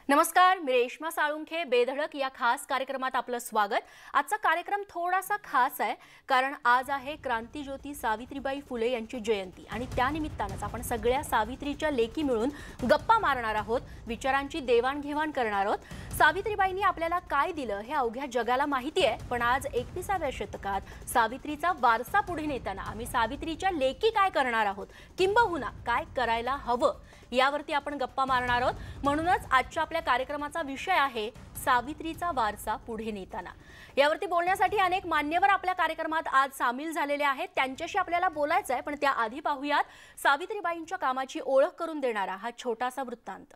नमस्कार, मी रेश्मा साळुंखे. बेधडक या खास कार्यक्रमात आपलं स्वागत. आजचा कार्यक्रम थोडासा खास आहे कारण आज आहे क्रांतिज्योती सावित्रीबाई फुले यांची जयंती आणि त्या निमित्तानंच आपण सगळ्या सावित्रीच्या लेकी मिळून गप्पा मारणार आहोत, विचारांची देवाणघेवाण करणार आहोत. सावित्रीबाईंनी आपल्याला काय दिलं हे अवघ्या जगाला माहिती आहे, पण आज 21व्या शतकात सावित्रीचा वारसा पुढे नेताना आम्ही सावित्रीच्या लेकी काय करणार आहोत, किंबहुना काय करायला हवं यावरती आपण गप्पा मारणार आहोत. म्हणूनच आजच्या आपल्या कार्यक्रमाचा विषय आहे सावित्रीचा वारसा पुढे नेताना. यावरती बोलण्यासाठी अनेक मान्यवर आपल्या कार्यक्रमात आज सामील झालेले आहेत. त्यांच्याशी आपल्याला बोलायचं आहे, पण त्याआधी पाहूयात सावित्रीबाईंच्या कामाची ओळख करून देणारा हा छोटासा वृत्तांत.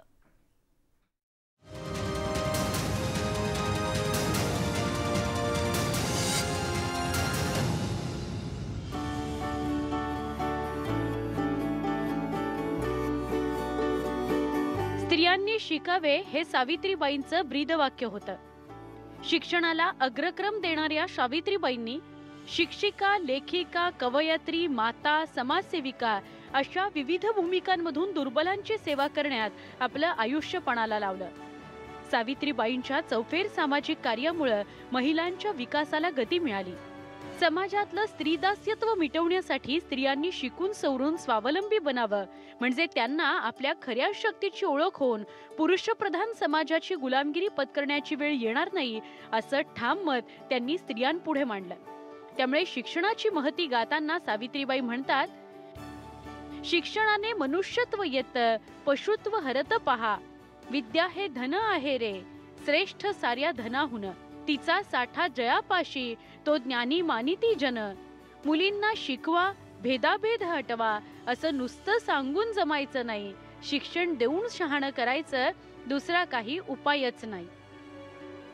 स्त्रियांनी शिकावे हे सावित्रीबाईंचं ब्रीदवाक्य होतं. शिक्षणाला अग्रक्रम देणाऱ्या सावित्रीबाईंनी शिक्षिका, लेखिका, कवयित्री, माता, समाजसेविका अशा विविध भूमिकांमधून दुर्बलांची सेवा करण्यात आपलं आयुष्य पणाला लावलं. सावित्रीबाईंच्या चौफेर सामाजिक कार्यामुळे महिलांच्या विकासाला गती मिळाली. समाजातलं स्त्रीदास्यत्व मिटवण्यासाठी स्त्रियांनी शिकून सवरून स्वावलंबी बनावं, म्हणजे त्यांना आपल्या खऱ्या शक्तीची ओळख होऊन पुरुषप्रधान समाजाची गुलामगिरी पत्करण्याची वेळ येणार नाही, असं ठाम मत त्यांनी स्त्रियांपुढे मांडलं. त्यामुळे शिक्षणाची महती गाताना सावित्रीबाई म्हणतात, शिक्षणाने मनुष्यत्व येतं, पशुत्व हरत पहा. विद्या हे धन आहे रे, श्रेष्ठ साऱ्या धनाहुन. तिचा साठा जयापाशी, तो ज्ञानी मानिती जन. मुलींना शिकवा, भेदाभेद हटवा, असं नुसतं सांगून जमायचं नाही. शिक्षण देऊन शहाणं करायचं, दुसरा काही उपायच नाही.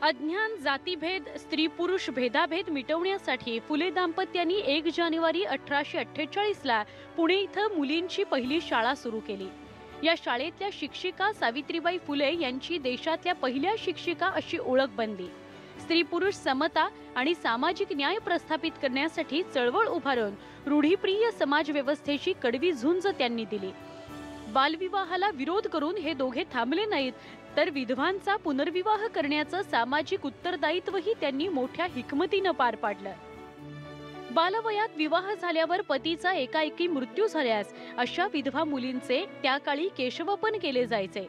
अज्ञान, जातीभेद, स्त्री पुरुष भेदाभेद मिटवण्यासाठी फुले दाम्पत्यांनी 1 जानेवारी 1848ला पुणे इथं मुलींची पहिली शाळा सुरू केली. या शाळेतल्या शिक्षिका सावित्रीबाई फुले यांची देशातल्या पहिल्या शिक्षिका अशी ओळख बनली. स्त्री पुरुष समता आणि सामाजिक न्याय प्रस्थापित करण्यासाठी चळवळ उभारून रूढीप्रिय समाज व्यवस्थेची कडवी झुंज त्यांनी दिली. बालविवाहाला विरोध करून हे दोघे थांबले नाहीत, तर विधवांचा पुनर्विवाह करण्याचं सामाजिक उत्तरदायित्वही त्यांनी मोठ्या हिकमतीनं पार पाडलं. बालवयात विवाह झाल्यावर पतीचा एकाएकी मृत्यू झाल्यास अशा विधवा मुलींचे त्या काळी केशवपन केले जायचे.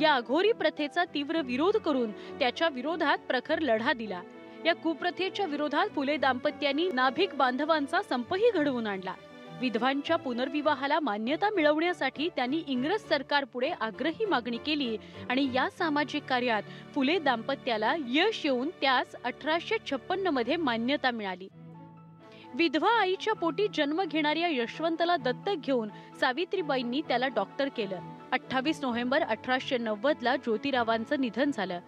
या अघोरी प्रथेचा तीव्र विरोध करून त्याच्या विरोधात प्रखर लढा दिला. या कुप्रथेच्या विरोधात फुले दाम्पत्यांनी नाभिक बांधवांचा संपही घडवून आणला. विधवांच्या पुनर्विवाहाला मान्यता मिळवण्यासाठी त्यांनी इंग्रज सरकारपुढे आग्रही मागणी केली आणि या सामाजिक कार्यात फुले दाम्पत्याला यश येऊन त्यास 1856 मध्ये मान्यता मिळाली. विधवा आईच्या पोटी जन्म घेणाऱ्या यशवंतला दत्तक घेऊन सावित्रीबाईंनी त्याला डॉक्टर केलं. 28 नोव्हेंबर 1890ला ज्योतिरावांचं निधन झालं.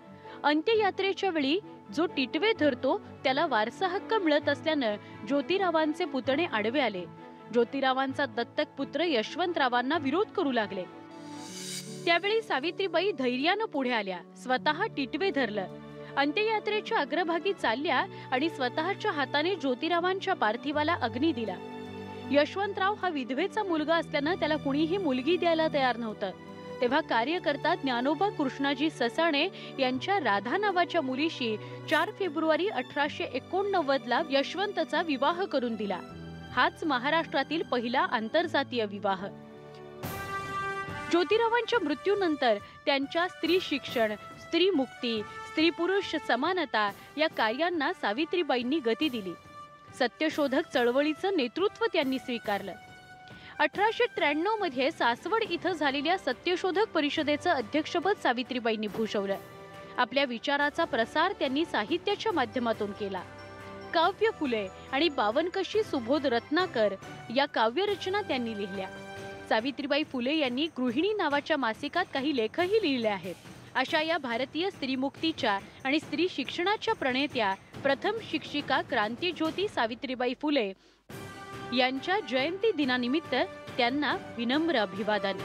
अंत्ययात्रेच्या वेळी जो टिटवे धरतो त्याला वारसा हक्क मिळत असल्यानं ज्योतिरावांचे पुतणे आडवे आले. ज्योतिरावांचा दत्तक पुत्र यशवंतरावांना विरोध करू लागले. त्यावेळी सावित्रीबाई धैर्यानं पुढे आल्या, स्वतः टिटवे धरलं. अंत्ययात्रेच्या अग्रभागी चालल्या आणि स्वतःच्या हाताने ज्योतिरावांच्या पार्थिवाला अग्नी दिला. यशवंतराव हा विधवेचा मुलगा असल्यानं त्याला कुणीही मुलगी द्यायला तयार नव्हतं. तेव्हा कार्यकर्ता ज्ञानोबा कृष्णाजी ससाणे यांच्या राधा नावाच्या मुलीशी 4 फेब्रुवारी 1889ला यशवंतचा विवाह करून दिला. हाच महाराष्ट्रातील पहिला आंतरजातीय विवाह. ज्योतिरावांच्या मृत्यूनंतर त्यांच्या स्त्री शिक्षण, स्त्री मुक्ती, स्त्री पुरुष समानता या कार्यांना सावित्रीबाईंनी गती दिली. सत्यशोधक चळवळीचं नेतृत्व त्यांनी स्वीकारलं. 1893 मध्ये सासवड इथं झालेल्या सत्यशोधक परिषदेचं अध्यक्षपद सावित्रीबाईंनी भूषवलं. आपल्या विचाराचा प्रसार त्यांनी साहित्याच्या माध्यमातून केला. काव्य फुले आणि बावनकशी सुबोध रत्नाकर या काव्यरचना त्यांनी लिहिल्या. सावित्रीबाई फुले यांनी गृहिणी नावाच्या मासिकात काही लेखही लिहिले आहेत. अशा या भारतीय स्त्रीमुक्तीच्या आणि स्त्री शिक्षणाच्या प्रणेत्या प्रथम शिक्षिका क्रांतिज्योती सावित्रीबाई फुले यांच्या जयंती दिनानिमित्त त्यांना विनम्र अभिवादन.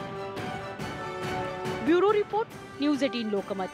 Bureau report, news 18 Lokmat.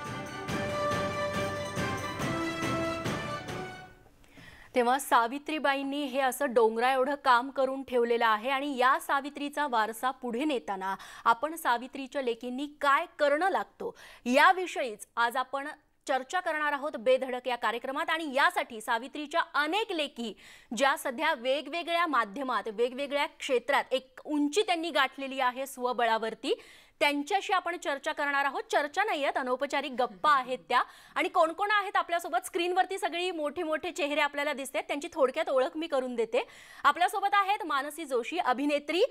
तेव्हा सावित्रीबाईंनी हे असं डोंगरा एवढं काम करून ठेवलेलं आहे आणि या सावित्रीचा वारसा पुढे नेताना आपण सावित्रीच्या लेकींनी काय करणं लागतो याविषयीच आज आपण चर्चा करणार आहोत बेधडक या कार्यक्रमात। आणि यासाठी सावित्रीच्या अनेक लेकी ज्या सध्या वेगवेगळ्या माध्यमात वेगवेगळ्या क्षेत्रात एक उंची त्यांनी गाठलेली आहे स्वबळावरती, त्यांच्याशी आपण चर्चा करणार आहोत। चर्चा नाही आहेत, अनौपचारिक गप्पा आहेत त्या। आणि कोण कोण आहेत आपल्यासोबत स्क्रीनवरती सगळी मोठे मोठे चेहरे आपल्याला दिसतात, त्यांची थोडक्यात ओळख मी करून देते। आपल्यासोबत आहेत मानसी जोशी, अभिनेत्री,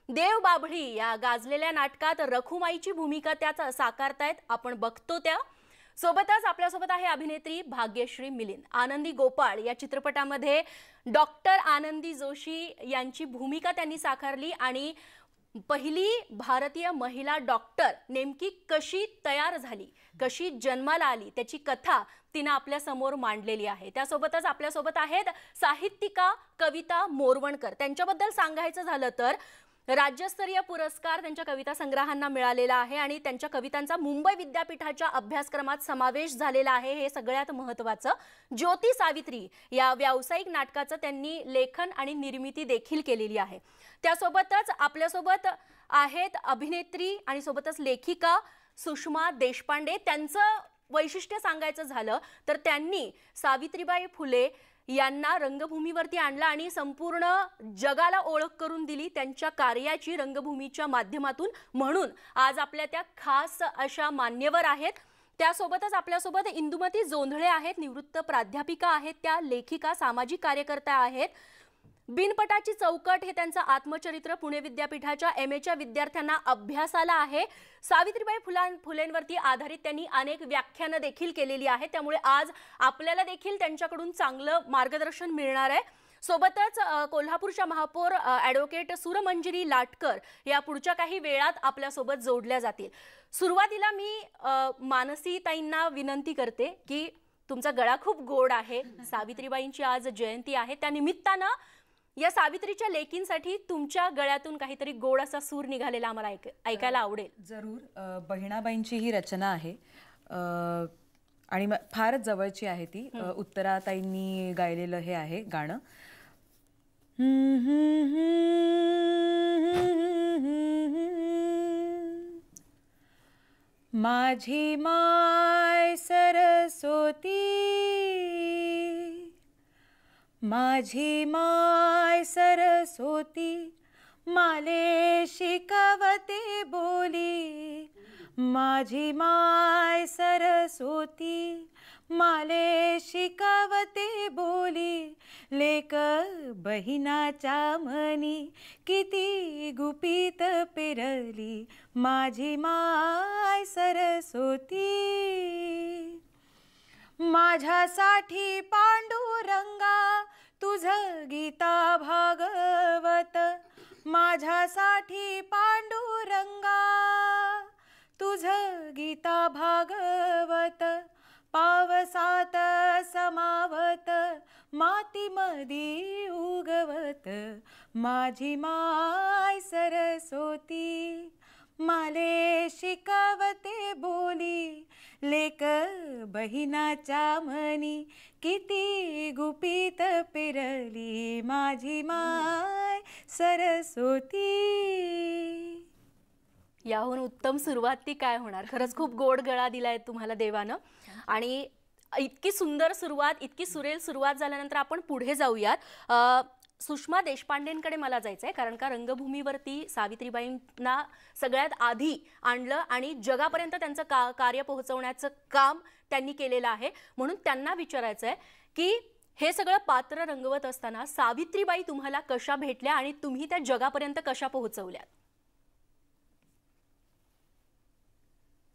देव बाभळी या गाजलेल्या नाटकात रखुमाईची भूमिका त्या साकारतायत, आपण बघतो त्या। सोबतच आपल्यासोबत आहे अभिनेत्री भाग्यश्री मिलिंद, आनंदी गोपाळ या चित्रपटामध्ये डॉक्टर आनंदी जोशी यांची भूमिका त्यांनी साकारली आणि पहिली भारतीय महिला डॉक्टर नेमकी कशी तयार झाली, कशी जन्माला आली, त्याची कथा तिने आपल्या समोर मांडलेली आहे। त्यासोबतच आपल्यासोबत आहेत साहित्यिका कविता मोरवणकर। त्यांच्याबद्दल सांगायचं झालं तर राज्यस्तरीय पुरस्कार त्यांच्या कविता संग्रहांना मिळालेला आहे आणि त्यांच्या कवितांचा मुंबई विद्यापीठाच्या अभ्यासक्रमात समावेश झालेला आहे, हे सगळ्यात महत्त्वाचं। ज्योती सावित्री या व्यावसायिक नाटकाचं त्यांनी लेखन आणि निर्मिती देखील केलेली आहे। त्यासोबतच आपल्यासोबत आहेत अभिनेत्री आणि सोबतच लेखिका सुषमा देशपांडे। त्यांचं वैशिष्ट्य सांगायचं झालं तर त्यांनी सावित्रीबाई फुले यांना रंगभूमीवरती आणलं आणि संपूर्ण जगाला ओळख करून दिली त्यांच्या कार्याची रंगभूमीच्या माध्यमातून, म्हणून आज आपल्या त्या खास अशा मान्यवर आहेत। त्यासोबतच आपल्यासोबत इंदुमती जोंधळे आहेत, निवृत्त प्राध्यापिका आहेत, त्या लेखिका, सामाजिक कार्यकर्त्या आहेत। बिनपटाची चौकट हे त्यांचं आत्मचरित्र पुणे विद्यापीठाच्या MA विद्यार्थ्यांना अभ्यासाला आहे। सावित्रीबाई फुलेंवरती आधारित त्यांनी अनेक व्याख्यानं देखील केलेली आहेत, त्यामुळे आज आपल्याला देखील त्यांच्याकडून चांगलं मार्गदर्शन मिळणार आहे। सोबतच कोल्हापूरच्या महापौर ॲडव्होकेट सुरमंजिरी लाटकर या पुढच्या काही वेळात आपल्यासोबत जोडल्या जातील। सुरुवातीला मी मानसी ताईंना विनंती करते की तुमचा गळा खूप गोड आहे, सावित्रीबाईंची आज जयंती आहे, त्या निमित्तानं या सावित्रीच्या लेकींसाठी तुमच्या गळ्यातून काहीतरी गोड असा सूर निघालेला आम्हाला ऐकायला आवडेल। जरूर। बहिणाबाईंची ही रचना आहे आणि फारच जवळची आहे ती। उत्तराताईंनी गायलेलं हे आहे गाणं। माझी माय सरस्वती, माझी माय सरस्वती, माले शिकवते बोली। माझी माय सरस्वती, माले शिकवते बोली। लेक बहिणाच्या मनी किती गुपित पेरली। माझी माय सरस्वती, माझ्यासाठी पांडुरंगा तुझ गीता भागवत। माझ्यासाठी पांडुरंगा तुझ गीता भागवत। पावसात समावत, मातीमधी उगवत। माझी माय सरस्वती, माले शिकवते बोली। लेक बहिणाच्या मनी किती गुपित पेरली। माझी माय सरस्वती। याहून उत्तम सुरुवात ती काय होणार। खरंच खूप गोड गळा दिलाय तुम्हाला देवानं आणि इतकी सुंदर सुरुवात, इतकी सुरेल सुरुवात झाल्यानंतर आपण पुढे जाऊयात। सुषमा देशपांडेंकडे मला जायचं आहे, कारण का रंगभूमीवरती सावित्रीबाईंना सगळ्यात आधी आणलं आणि जगापर्यंत त्यांचं कार्य पोहोचवण्याचं काम त्यांनी केलेलं आहे। म्हणून त्यांना विचारायचं आहे की हे सगळं पात्र रंगवत असताना सावित्रीबाई तुम्हाला कशा भेटल्या आणि तुम्ही त्या जगापर्यंत कशा पोहोचवल्यात?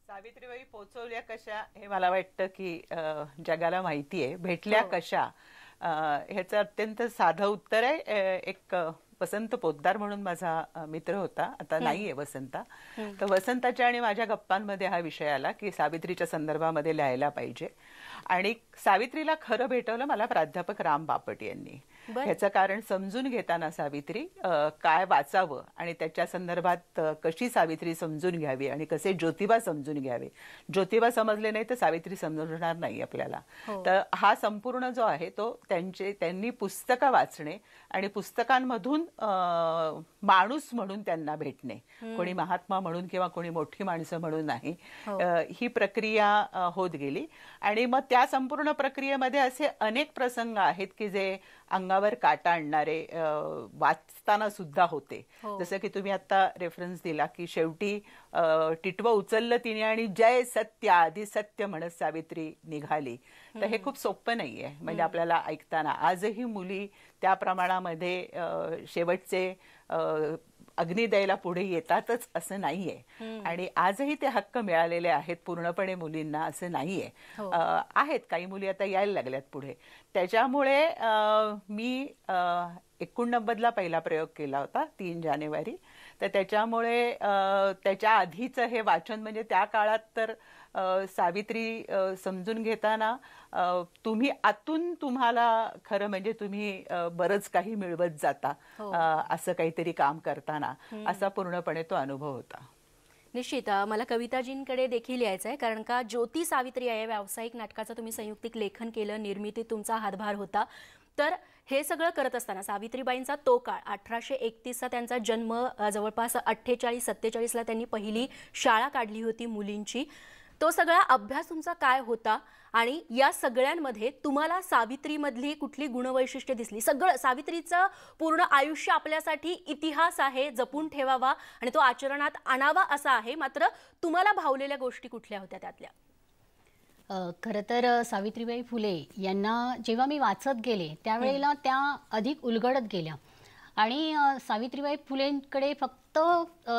सावित्रीबाई पोहोचवल्या कशा हे मला वाटतं की जगाला माहिती आहे। भेटल्या कशा ह्याचं अत्यंत साधं उत्तर आहे। एक वसंत पोद्दार म्हणून माझा मित्र होता, आता नाहीये वसंता, तर वसंताच्या आणि माझ्या गप्पांमध्ये हा विषय आला की सावित्रीच्या संदर्भामध्ये लिहायला पाहिजे। आणि सावित्रीला खरं भेटवलं मला प्राध्यापक राम बापट यांनी। ह्याचं कारण समजून घेताना सावित्री काय वाचावं आणि त्याच्या संदर्भात कशी सावित्री समजून घ्यावी आणि कसे ज्योतिबा समजून घ्यावे. ज्योतिबा समजले नाही तर सावित्री समजणार नाही आपल्याला. तर हा संपूर्ण जो आहे तो त्यांनी पुस्तकं वाचणे आणि पुस्तकांमधून माणूस म्हणून त्यांना भेटणे, कोणी महात्मा म्हणून किंवा कोणी मोठी माणसं म्हणून नाही, ही प्रक्रिया होत गेली. आणि मग त्या संपूर्ण प्रक्रियेमध्ये असे अनेक प्रसंग आहेत की जे अंगावर काटा आणणारे वाचताना सुद्धा होते. जसं की तुम्ही आता रेफरन्स दिला की शेवटी टिटवं उचललं तिने आणि जय सत्य आधी सत्य म्हणत सावित्री निघाली. तर हे खूप सोपं नाहीये म्हणजे आपल्याला ऐकताना. आजही मुली त्या प्रमाणामध्ये शेवटचे अग्नी द्यायला पुढे येतातच असं नाहीये. आणि आजही ते हक्क मिळालेले आहेत पूर्णपणे मुलींना असं नाहीये. आहेत काही मुली आता यायला लागल्यात पुढे. त्याच्यामुळे मी 89ला पहिला प्रयोग केला होता 3 जानेवारी. तर त्याच्यामुळे त्याच्या आधीचं हे वाचन म्हणजे त्या काळात तर सावित्री समजून घेताना तुम्ही आतून तुम्हाला खरं म्हणजे तुम्ही बरंच काही मिळवत जाता असं काहीतरी काम करताना, असा पूर्णपणे तो अनुभव होता. निश्चित मला कविताजींकडे देखील यायचं आहे, कारण का ज्योती सावित्री या व्यावसायिक नाटकाचं तुम्ही संयुक्तिक लेखन केलं, निर्मितीत तुमचा हातभार होता. तर हे सगळं करत असताना सावित्रीबाईंचा तो काळ 1831चा त्यांचा जन्म, जवळपास 48-47ला त्यांनी पहिली शाळा काढली होती मुलींची. तो सगळा अभ्यास तुमचा काय होता आणि या सगळ्यांमध्ये तुम्हाला सावित्रीमधली कुठली गुणवैशिष्ट्य दिसली? सगळं सावित्रीचं पूर्ण आयुष्य आपल्यासाठी इतिहास आहे, जपून ठेवावा आणि तो आचरणात आणावा असा आहे, मात्र तुम्हाला भावलेल्या गोष्टी कुठल्या होत्या त्यातल्या? खरं तर सावित्रीबाई फुले यांना जेव्हा मी वाचत गेले त्यावेळेला त्या अधिक उलगडत गेल्या. आणि सावित्रीबाई फुलेंकडे फक्त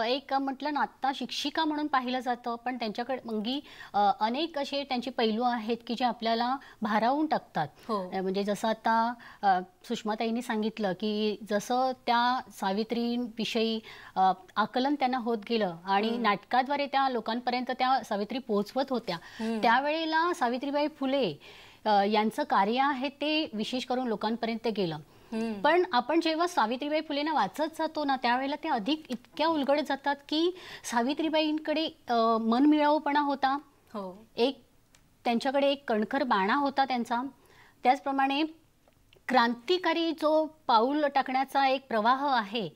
एक म्हटलं ना आत्ता शिक्षिका म्हणून पाहिलं जातं, पण त्यांच्याकडे मंगी अनेक असे त्यांचे पैलू आहेत की जे आपल्याला भारावून टाकतात. म्हणजे जसं आता सुषमाताईंनी सांगितलं की जसं त्या सावित्रीविषयी आकलन त्यांना होत गेलं आणि नाटकाद्वारे त्या लोकांपर्यंत त्या सावित्री पोहोचवत होत्या, त्यावेळेला सावित्रीबाई फुले यांचं कार्य आहे ते विशेष करून लोकांपर्यंत गेलं. पण आपण जेव्हा सावित्रीबाई फुलेंना वाचत जातो ना त्यावेळेला ते अधिक इतक्या उलगडत जातात की सावित्रीबाईंकडे मनमिळाऊपणा होता, एक त्यांच्याकडे एक कणखर बाणा होता त्यांचा. त्याचप्रमाणे क्रांतिकारी जो पाऊल टाकण्याचा एक प्रवाह आहे,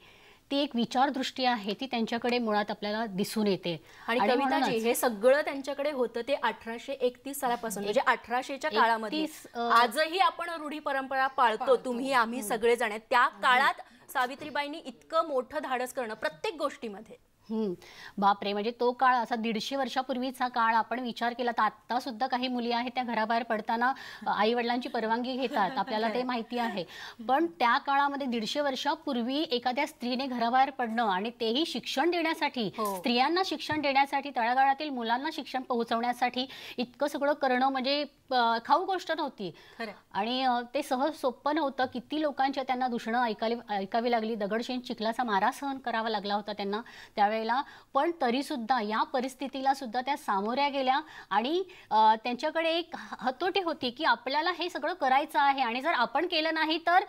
ती एक विचारदृष्टी आहे, ती त्यांच्याकडे मुळात आपल्याला दिसून येते. आणि कविताजी हे सगळं त्यांच्याकडे होतं ते 1831 सालापासून, म्हणजे 1800च्या काळामध्ये. आजही आपण रूढी परंपरा पाळतो, तुम्ही आम्ही सगळेजण. त्या काळात सावित्रीबाईंनी इतकं मोठं धाडस करणं प्रत्येक गोष्टीमध्ये. बापरे, म्हणजे तो काळ असा 150 वर्षापूर्वीचा काळ आपण विचार केला तर आता सुद्धा काही मुली आहेत त्या घराबाहेर पडताना आई वडिलांची परवानगी घेतात, आपल्याला ते माहिती आहे. पण त्या काळामध्ये 150 वर्षापूर्वी एखाद्या स्त्रीने घराबाहेर पडणं आणि तेही शिक्षण देण्यासाठी, स्त्रियांना शिक्षण देण्यासाठी, तळागाळातील मुलांना शिक्षण पोहोचवण्यासाठी इतकं सगळं करणं म्हणजे खाऊ गोष्ट नव्हती. आणि ते सहज सोपं नव्हतं. किती लोकांच्या त्यांना दूषणं ऐकावी लागली, दगडशेन चिखलाचा मारा सहन करावा लागला होता त्यांना त्यावेळेला. पण तरी सुद्धा या परिस्थितीला सुद्धा त्या सामोऱ्या गेल्या आणि त्यांच्याकडे एक हतोटी होती की आपल्याला हे सगळं करायचं आहे आणि जर आपण केलं नाही तर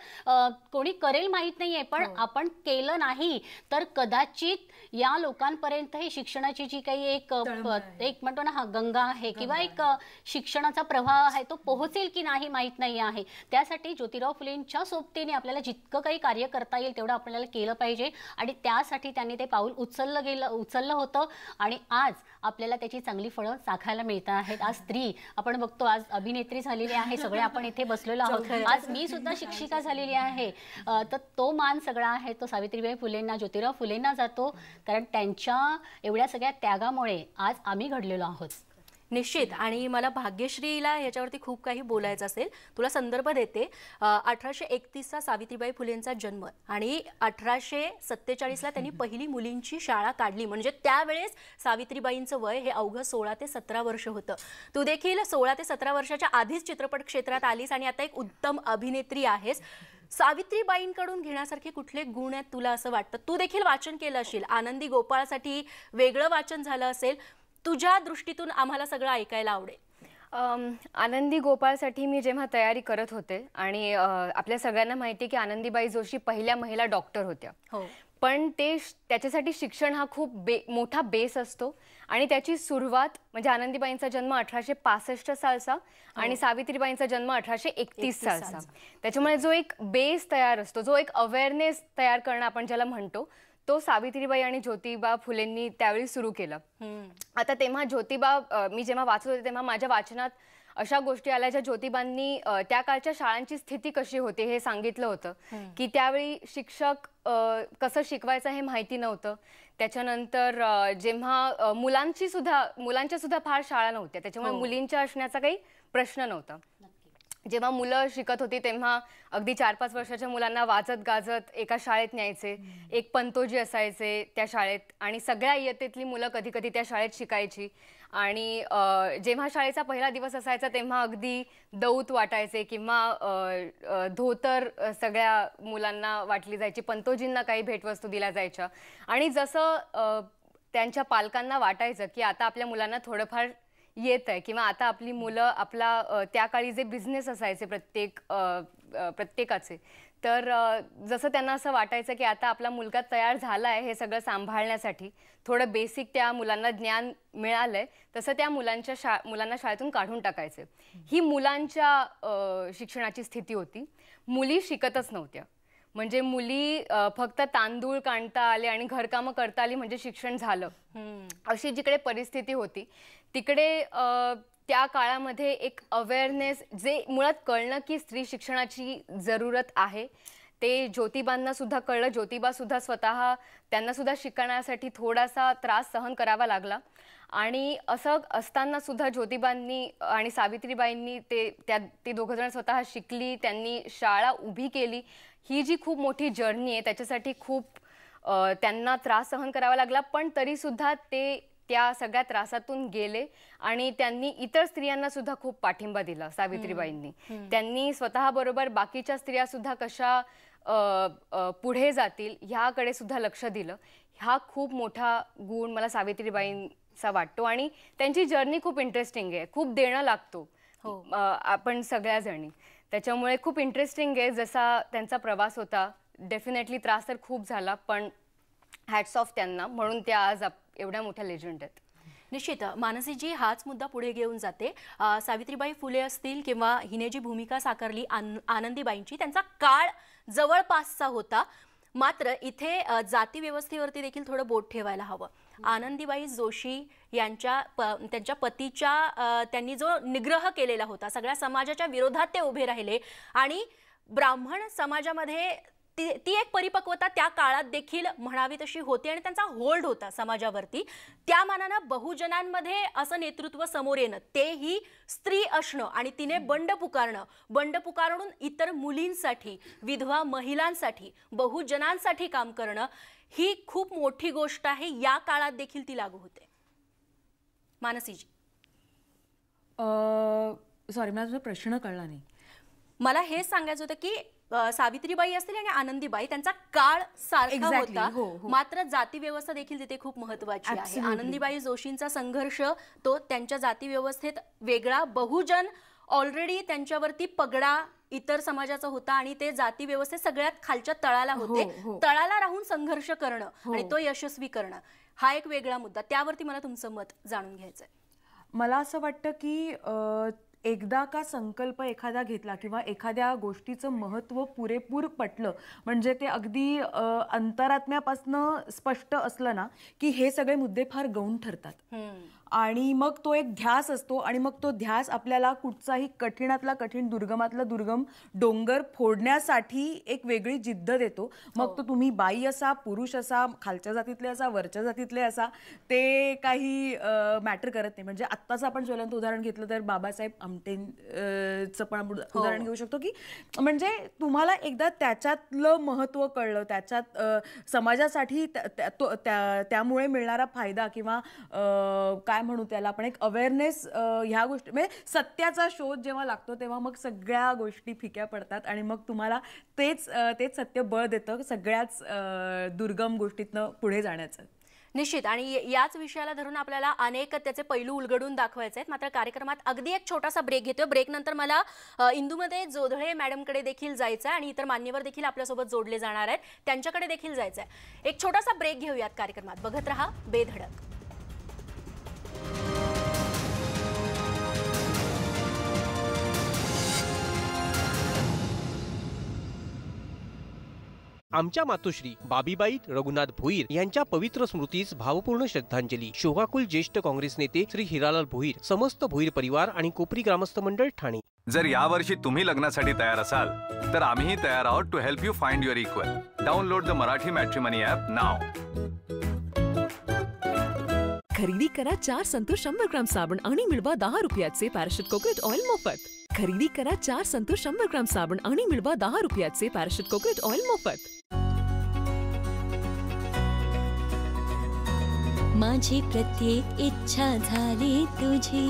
कोणी करेल माहित नाहीये, पण आपण केलं नाही तर कदाचित या लोकांपर्यंत हे शिक्षणाची जी काही एक म्हणतो ना गंगा आहे किंवा एक शिक्षणाचा प्रवाह आहे तो पोहोचेल की नाही माहित नाही आहे. त्यासाठी ज्योतिराव फुलेंच्या सोबतीने आपल्याला जितकं काही कार्य करता येईल तेवढं आपल्याला केलं पाहिजे आणि त्यासाठी त्यांनी ते पाऊल उचललं होतं आणि आज आपल्याला त्याची चांगली फळं चाखायला मिळत आहेत. आज स्त्री आपण बघतो, आज अभिनेत्री झालेली आहे, सगळे आपण इथे बसलेलो आहोत, आज मी सुद्धा शिक्षिका झालेली आहे. तर तो मान सगळा आहे तो सावित्रीबाई फुलेंना, ज्योतिराव फुलेंना जातो, कारण त्यांच्या एवढ्या सगळ्या त्यागामुळे आज आम्ही घडलेलो आहोत. निश्चित. आणि मला भाग्यश्रीला याच्यावरती खूप काही बोलायचं असेल, तुला संदर्भ देते. 1831चा सावित्रीबाई फुलेंचा जन्म आणि 1847ला त्यांनी पहिली मुलींची शाळा काढली. म्हणजे त्यावेळेस सावित्रीबाईंचं वय हे अवघं 16 ते 17 वर्ष होतं. तू देखील 16 ते 17 वर्षाच्या आधीच चित्रपट क्षेत्रात आलीस आणि आता एक उत्तम अभिनेत्री आहेस. सावित्रीबाईंकडून घेण्यासारखे कुठले गुण आहेत तुला असं वाटतं? तू देखील वाचन केलं असेल, आनंदी गोपाळसाठी वेगळं वाचन झालं असेल, तुझ्या दृष्टीतून आम्हाला सगळं ऐकायला आवडेल. आनंदी गोपाळसाठी मी जेव्हा तयारी करत होते आणि आपल्या सगळ्यांना माहिती आहे की आनंदीबाई जोशी पहिल्या महिला डॉक्टर होत्या. हो. पण त्याच्यासाठी शिक्षण हा खूप मोठा बेस असतो आणि त्याची सुरुवात म्हणजे आनंदीबाईंचा जन्म 1865 सालचा आणि सावित्रीबाईंचा जन्म 1831 सालचा. त्याच्यामुळे जो एक बेस तयार असतो, जो एक अवेअरनेस तयार करणं आपण ज्याला म्हणतो, तो सावित्रीबाई आणि ज्योतिबा फुलेंनी त्यावेळी सुरू केला. आता तेव्हा ज्योतिबा मी जेव्हा वाचत होते तेव्हा माझ्या वाचनात अशा गोष्टी आल्या ज्या ज्योतिबांनी त्या काळच्या शाळांची स्थिती कशी होती हे सांगितलं होतं की त्यावेळी शिक्षक कसं शिकवायचं हे माहिती नव्हतं. त्याच्यानंतर जेव्हा मुलांच्या सुद्धा फार शाळा नव्हत्या, त्याच्यामुळे मुलींच्या असण्याचा काही प्रश्न नव्हता. जेव्हा मुलं शिकत होती तेव्हा अगदी 4-5 वर्षाच्या मुलांना वाजत गाजत एका शाळेत न्यायचे, एक पंतोजी असायचे त्या शाळेत आणि सगळ्या इयत्तेतली मुलं कधी कधी त्या शाळेत शिकायची. आणि जेव्हा शाळेचा पहिला दिवस असायचा तेव्हा अगदी दौत वाटायचे किंवा धोतर सगळ्या मुलांना वाटली जायची, पंतोजींना काही भेटवस्तू दिल्या जायच्या. आणि जसं त्यांच्या पालकांना वाटायचं की आता आपल्या मुलांना थोडंफार येत आहे किंवा आता आपली मुलं आपला त्या काळी जे बिझनेस असायचे प्रत्येकाचे, तर जसं त्यांना असं वाटायचं की आता आपला मुलगा तयार झाला आहे हे सगळं सांभाळण्यासाठी, थोडं बेसिक त्या मुलांना ज्ञान मिळालंय, तसं त्या मुलांना शाळेतून काढून टाकायचे. ही मुलांच्या शिक्षणाची स्थिती होती. मुली शिकतच नव्हत्या. म्हणजे मुली फक्त तांदूळ काढता आले आणि घरकामं करता आली म्हणजे शिक्षण झालं, अशी जिकडे परिस्थिती होती तिकडे त्या काळामध्ये एक अवेअरनेस जे मुळात कळलं की स्त्री शिक्षणाची जरूरत आहे ते ज्योतिबांना सुद्धा कळलं. ज्योतिबा सुद्धा स्वतः त्यांना सुद्धा शिकण्यासाठी थोडासा त्रास सहन करावा लागला. आणि असं असताना सुद्धा ज्योतिबांनी आणि सावित्रीबाईंनी ते दोघं जण स्वतः शिकली, त्यांनी शाळा उभी केली. ही जी खूप मोठी जर्नी आहे त्याच्यासाठी खूप त्यांना त्रास सहन करावा लागला, पण तरी सुद्धा ते त्या सगळ्या त्रासातून गेले आणि त्यांनी इतर स्त्रियांना सुद्धा खूप पाठिंबा दिला. सावित्रीबाईंनी त्यांनी स्वतः बरोबर बाकीच्या स्त्रिया सुद्धा कशा पुढे जातील ह्याकडे सुद्धा लक्ष दिलं. हा खूप मोठा गुण मला सावित्रीबाईंचा वाटतो आणि त्यांची जर्नी खूप इंटरेस्टिंग आहे. खूप देणं लागतो आपण सगळ्या जणी, त्याच्यामुळे खूप इंटरेस्टिंग आहे जसा त्यांचा प्रवास होता. डेफिनेटली त्रास तर खूप झाला, पण हॅट्स ऑफ त्यांना, म्हणून त्या आज एवढ्या मोठ्या लेजंड आहेत. निश्चित मानसीजी हाच मुद्दा पुढे घेऊन जाते. सावित्रीबाई फुले असतील किंवा हिने जी भूमिका साकारली आनंदीबाईंची, त्यांचा काळ जवळपासचा होता. मात्र इथे जाती व्यवस्थेवरती देखील थोडं बोट ठेवायला हवं. आनंदीबाई जोशी त्यांच्या पतीच्या त्यांनी जो निग्रह केलेला होता, सगळ्या समाजाच्या विरोधात ते उभे राहिले आणि ब्राह्मण समाजामध्ये ती एक परिपक्वता त्या काळात देखील म्हणावी तशी होती आणि त्यांचा होल्ड होता समाजावरती. त्या मानानं बहुजनांमध्ये असं नेतृत्व समोर येणं, तेही स्त्री असणं आणि तिने बंड पुकारणं इतर मुलींसाठी, विधवा महिलांसाठी, बहुजनांसाठी काम करणं, ही खूप मोठी गोष्ट आहे. या काळात देखील ती लागू होते. मानसीजी, सॉरी मला तुझा प्रश्न कळला नाही. मला हेच सांगायचं होतं की सावित्रीबाई असतील आणि आनंदीबाई त्यांचा काळ सारखा होता, मात्र जाती व्यवस्था देखील तिथे खूप महत्वाची आहे. आनंदीबाई जोशींचा संघर्ष तो त्यांच्या जाती व्यवस्थेत वेगळा, बहुजन ऑलरेडी त्यांच्यावरती पगडा इतर समाजाचा होता आणि ते जाती व्यवस्थेत सगळ्यात खालच्या तळाला होते. तळाला राहून संघर्ष करणं आणि तो यशस्वी करणं हा एक वेगळा मुद्दा. त्यावरती मला तुमचं मत जाणून घ्यायचंय. मला असं वाटतं की एकदा का संकल्प एखादा घेतला किंवा एखाद्या गोष्टीचं महत्त्व पुरेपूर पटलं म्हणजे ते अगदी अंतरात्म्यापासनं स्पष्ट असलं ना की हे सगळे मुद्दे फार गौण ठरतात आणि मग तो एक ध्यास असतो आणि मग तो ध्यास आपल्याला कुठचाही कठीणातला कठीण, दुर्गमातला दुर्गम डोंगर फोडण्यासाठी एक वेगळी जिद्द देतो. मग तो तुम्ही बाई असा, पुरुष असा, खालच्या जातीतले असा, वरच्या जातीतले असा, ते काही मॅटर करत नाही. म्हणजे आत्ताचं आपण ज्वलंत उदाहरण घेतलं तर बाबासाहेब आमटेंचं पण उदाहरण घेऊ शकतो की म्हणजे तुम्हाला एकदा त्याच्यातलं महत्त्व कळलं, त्याच्यात समाजासाठी त्यामुळे मिळणारा फायदा किंवा काय म्हणू त्याला आपण एक अवेअरनेस, ह्या गोष्टी म्हणजे सत्याचा शोध जेव्हा लागतो तेव्हा मग सगळ्या गोष्टी फिक्या पडतात आणि मग तुम्हाला तेच सत्य बळ देतं सगळ्याच दुर्गम गोष्टीतनं पुढे जाण्याचं. निश्चित, आणि याच विषयाला धरून आपल्याला अनेक त्याचे पैलू उलगडून दाखवायचे आहेत. मात्र कार्यक्रमात अगदी एक छोटासा ब्रेक घेतोय. ब्रेक नंतर मला इंदूमध्ये जोधळे मॅडमकडे देखील जायचं आहे आणि इतर मान्यवर देखील आपल्यासोबत जोडले जाणार आहेत, त्यांच्याकडे देखील जायचं आहे. एक छोटासा ब्रेक घेऊयात कार्यक्रमात. बघत रहा बेधडक. आमच्या मातोश्री बाबीबाई रघुनाथ भोईर यांच्या पवित्र स्मृतीस भावपूर्ण श्रद्धांजली. शोभाकुल ज्येष्ठ काँग्रेस नेते श्री हिरालाल भोईर, समस्त भोईर परिवार आणि कोपरी ग्रामस्थ मंडळ ठाणे. जर यावर्षी तुम्ही लग्नासाठी तयार असाल तर आम्हीही तयार आहोत to help you find your equal. Download the Marathi matrimony app now. खरेदी करा 4 संतोष 100 ग्राम साबण आणि मिळवा 10 रुपयाचे पॅराशूट कोकोनट ऑइल मोफत. खरेदी करा 4 संतोष 100 ग्राम साबण आणि मिळवा 10 रुपयाचे पॅराशूट कोकोनट ऑइल मोफत. माझी प्रत्येक इच्छा झाली तुझी,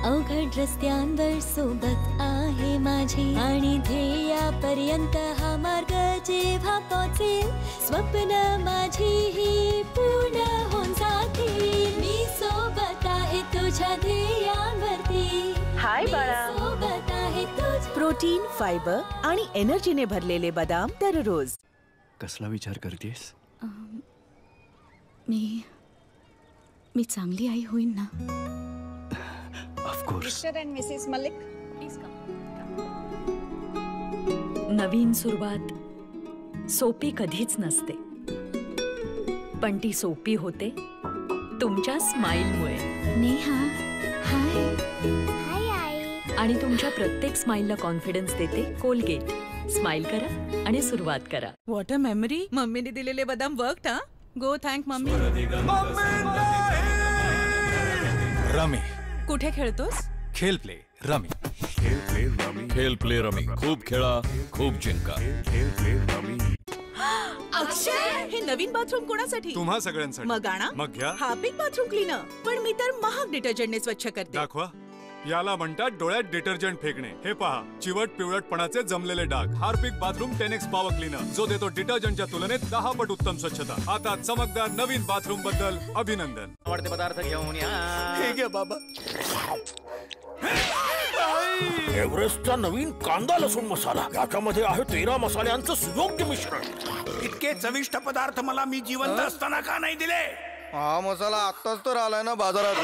अवघड रस्त्यांवर सोबत आहे माझी, आणि ध्येयापर्यंत हा मार्ग जेव्हा पोहोचेल, स्वप्न माझी ही पूर्ण होऊन जातील. मी सोबत आहे तुझ्या ध्येयावरती. हाय बाळा, सोबत आहे तुझ्या. प्रोटीन, फायबर आणि एनर्जीने भरलेले बदाम दररोज. कसला विचार करतेस? मी चांगली आई होईन ना? Of course. Mr and Mrs Malik, नवीन सुरुवात सोपी कधीच नसते, पण ती सोपी होते तुमच्या स्माइलमुळे. नेहा, हाय. हाय आई. आणि तुमच्या प्रत्येक स्माइलला कॉन्फिडन्स देते कोलगेट. स्माइल करा आणि सुरुवात करा. What a memory. मम्मीने दिलेले बदाम वर्कड. हा, गो थँक मम्मी. रमी. कुठे खेळतोस? खेल प्ले रमी. खेल प्ले रमी. खूप खेळा, खूप जिंका. अक्षय, हे नवीन बाथरूम कोणासाठी? तुम्हा सगळ्यांसाठी. मग आणा. मग घ्या. Harpic bathroom cleaner. पण मी तर महाग डिटर्जंटने स्वच्छ करते. दाखवा. याला म्हणतात डोळ्यात डिटर्जंट फेकणे. हे पहा, चिवट पिवळटपणाचे जमलेले डाग. Harpic bathroom 10x power cleaner, जो देतो डिटर्जंटच्या तुलनेत 10 पट उत्तम स्वच्छता. आता चमकदार नवीन बाथरूम बद्दल अभिनंदन. आवडते पदार्थ घेऊन या. हे घे बाबा. एव्हरेस्टचा नवीन कांदा लसूण मसाला. याच्यामध्ये आहे 13 मसाल्यांचं सुयोग्य मिश्रण. इतके चविष्ट पदार्थ मला मी जिवंत असताना का नाही दिले? हा मसाला आत्ताच तर आलाय ना बाजारात.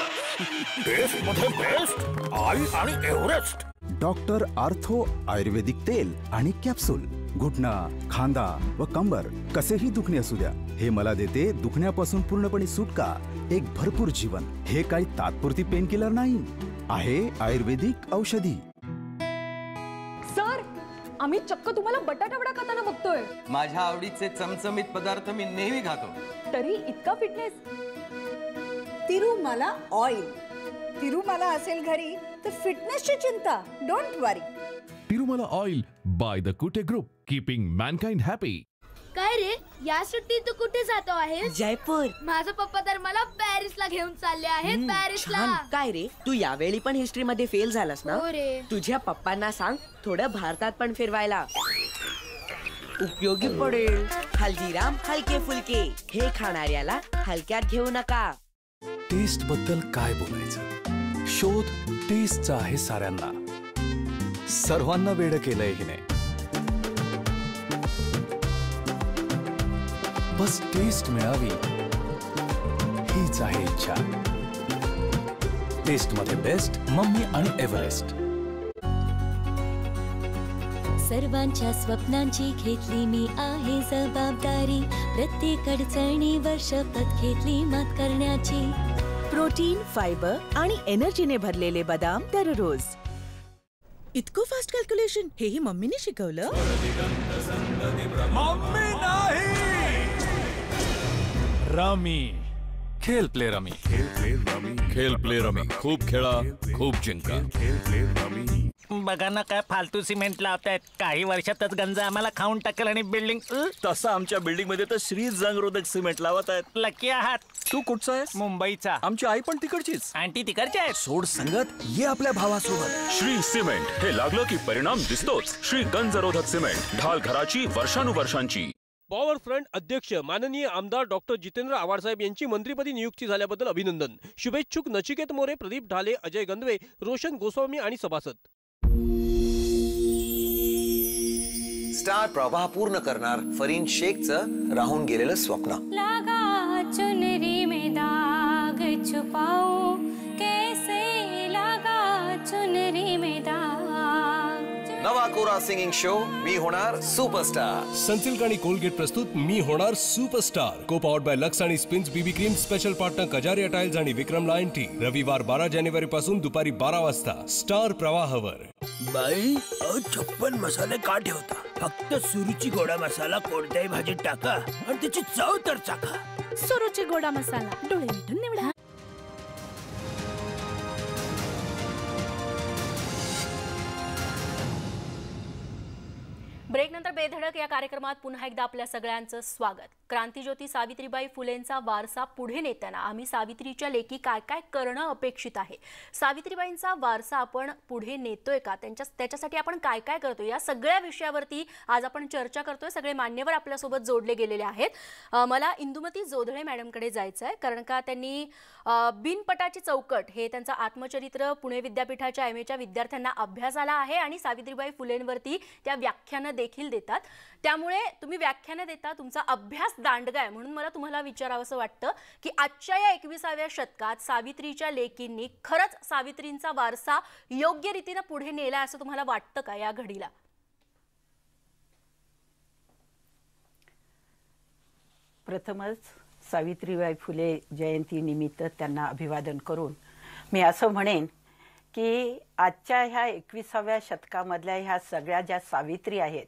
टेस्ट मध्ये बेस्ट आई आणि एव्हरेस्ट. डॉक्टर आर्थो आयुर्वेदिक तेल आणि कॅप्सूल. घुटणा, खांदा व कंबर कसेही दुखणे असू द्या, हे मला देते दुखण्यापासून पूर्णपणे सुटका, एक भरपूर जीवन. हे काही तात्पुरती पेन किलर नाही, आहे आयुर्वेदिक औषधी. सर, आम्ही चक्क तुम्हाला बटाटा वडा खाताना बघतोय. माझ्या आवडीचे चमचमीत पदार्थ मी नेहमी खातो. तरी इतका फिटनेस. तिरुमाला ऑइल. तिरुमाला असेल घरी तर फिटनेसची चिंता don't worry. Tirumala oil by the Kute group, keeping Mankind happy. काय रे, या सुट्टीत तू कुठे जातो आहेस? जयपूर. माझा पप्पा तर मला पॅरिसला घेऊन चालले आहेत. पॅरिसला. काय रे, तू यावेळी पण हिस्ट्री मध्ये फेल झालास ना? हो रे. तुझ्या पप्पांना सांग थोडं भारतात पण फिरवायला, उपयोगी पडेल. हल्दीराम हलके फुलके, हे खाणाऱ्याला हलक्यात घेऊ नका. टेस्ट बद्दल काय बोलायचं? शोध टेस्टचा आहे साऱ्यांना. सर्वांना वेड केलंय हिने. बस टेस्ट मिळावी हीच आहे इच्छा. टेस्ट मध्ये बेस्ट मम्मी आणि एव्हरेस्ट. सर्वांच्या स्वप्नांची घेतली मी आहे जबाबदारी. प्रत्येक अडचणीवर शपथ घेतली मात करण्याची. प्रोटीन, फायबर आणि एनर्जीने भरलेले बदाम दररोज. इतकं फास्ट कॅल्क्युलेशन हेही मम्मीने शिकवलं? मम्मी नाही. रमी. खेल प्ले रमी. खेल प्ले रमी. खूप खेळा, खूप जिंका. बघा ना, काय फालतू सिमेंट लावतायत. काही वर्षातच गंज आम्हाला खाऊन टाकेल आणि बिल्डिंग. तसं आमच्या बिल्डिंग मध्ये तर श्री जंगरोधक सिमेंट लावत आहेत. लकी आहात. तू कुठचा आहेस? मुंबईचा. आमची आई पण तिकडचीच. आंटी तिकडची आहे. सोड संगत, ये आपल्या भावासोबत. श्री सिमेंट, हे लागलं की परिणाम दिसतोच. श्री गंजरोधक सिमेंट, ढाल घराची वर्षानुवर्षांची. पॉवर फ्रंट अध्यक्ष माननीय आमदार डॉक्टर जितेंद्र आव्हाड साहेब यांची मंत्रिपदी नियुक्ती झाल्याबद्दल अभिनंदन. शुभेच्छुक नचिकेत मोरे, प्रदीप ढाले, अजय गंधवे, रोशन गोस्वामी आणि सभासद. स्टार प्रवाह पूर्ण करणार फरीन शेखचं राहून गेलेलं स्वप्न. लगा चुनरी में दाग छुपाऊं कैसे, लगा चुनरी में दाग. नवा कोरा सिंगिंग शो मी होणार सुपरस्टार. सनसिल्क आणि कोलगेट प्रस्तुत मी होणार superstar. Co powered by Lux आणि Spinz BB cream. Special partner Kajaria tiles आणि विक्रम लायन टी. रविवार 12 जानेवारी पासून दुपारी 12 वाजता स्टार प्रवाहावर. बाई 56 मसाले का ठेवता? फक्त सुरुची गोडा मसाला कोणत्याही भाजीत टाका आणि त्याची चव तर चाखा. सुरुची गोडा मसाला डोळे मिटून निवडा. ब्रेकनंतर बेधडक या कार्यक्रमात पुन्हा एकदा आपल्या सगळ्यांचं स्वागत. क्रांतीज्योती सावित्रीबाई फुलेंचा वारसा पुढे नेताना आम्ही सावित्रीच्या लेकी काय काय करणं अपेक्षित आहे, सावित्रीबाईंचा वारसा आपण पुढे नेतोय का, त्याच्यासाठी आपण काय काय करतोय, या सगळ्या विषयावरती आज आपण चर्चा करतोय. सगळे मान्यवर आपल्यासोबत जोडले गेलेले आहेत. मला इंदुमती जोधळे मॅडमकडे जायचं आहे, कारण का त्यांनी बिनपटाची चौकट हे त्यांचं आत्मचरित्र पुणे विद्यापीठाच्या MA विद्यार्थ्यांना अभ्यासाला आहे आणि सावित्रीबाई फुलेंवरती त्या व्याख्यानं देखील देतात. त्यामुळे तुम्ही व्याख्यानं देता, तुमचा अभ्यास दांडगा आहे. म्हणून मला तुम्हाला विचारावंसं वाटतं की आजच्या या 21व्या शतकात सावित्रीच्या लेकींनी खरंच सावित्रींचा वारसा योग्य रीतीने पुढे नेला असं तुम्हाला वाटतं का या घडीला? प्रथमच सावित्रीबाई फुले जयंती निमित्त त्यांना अभिवादन करून मी असं म्हणेन की आजच्या ह्या 21व्या शतकामधल्या ह्या सगळ्या ज्या सावित्री आहेत,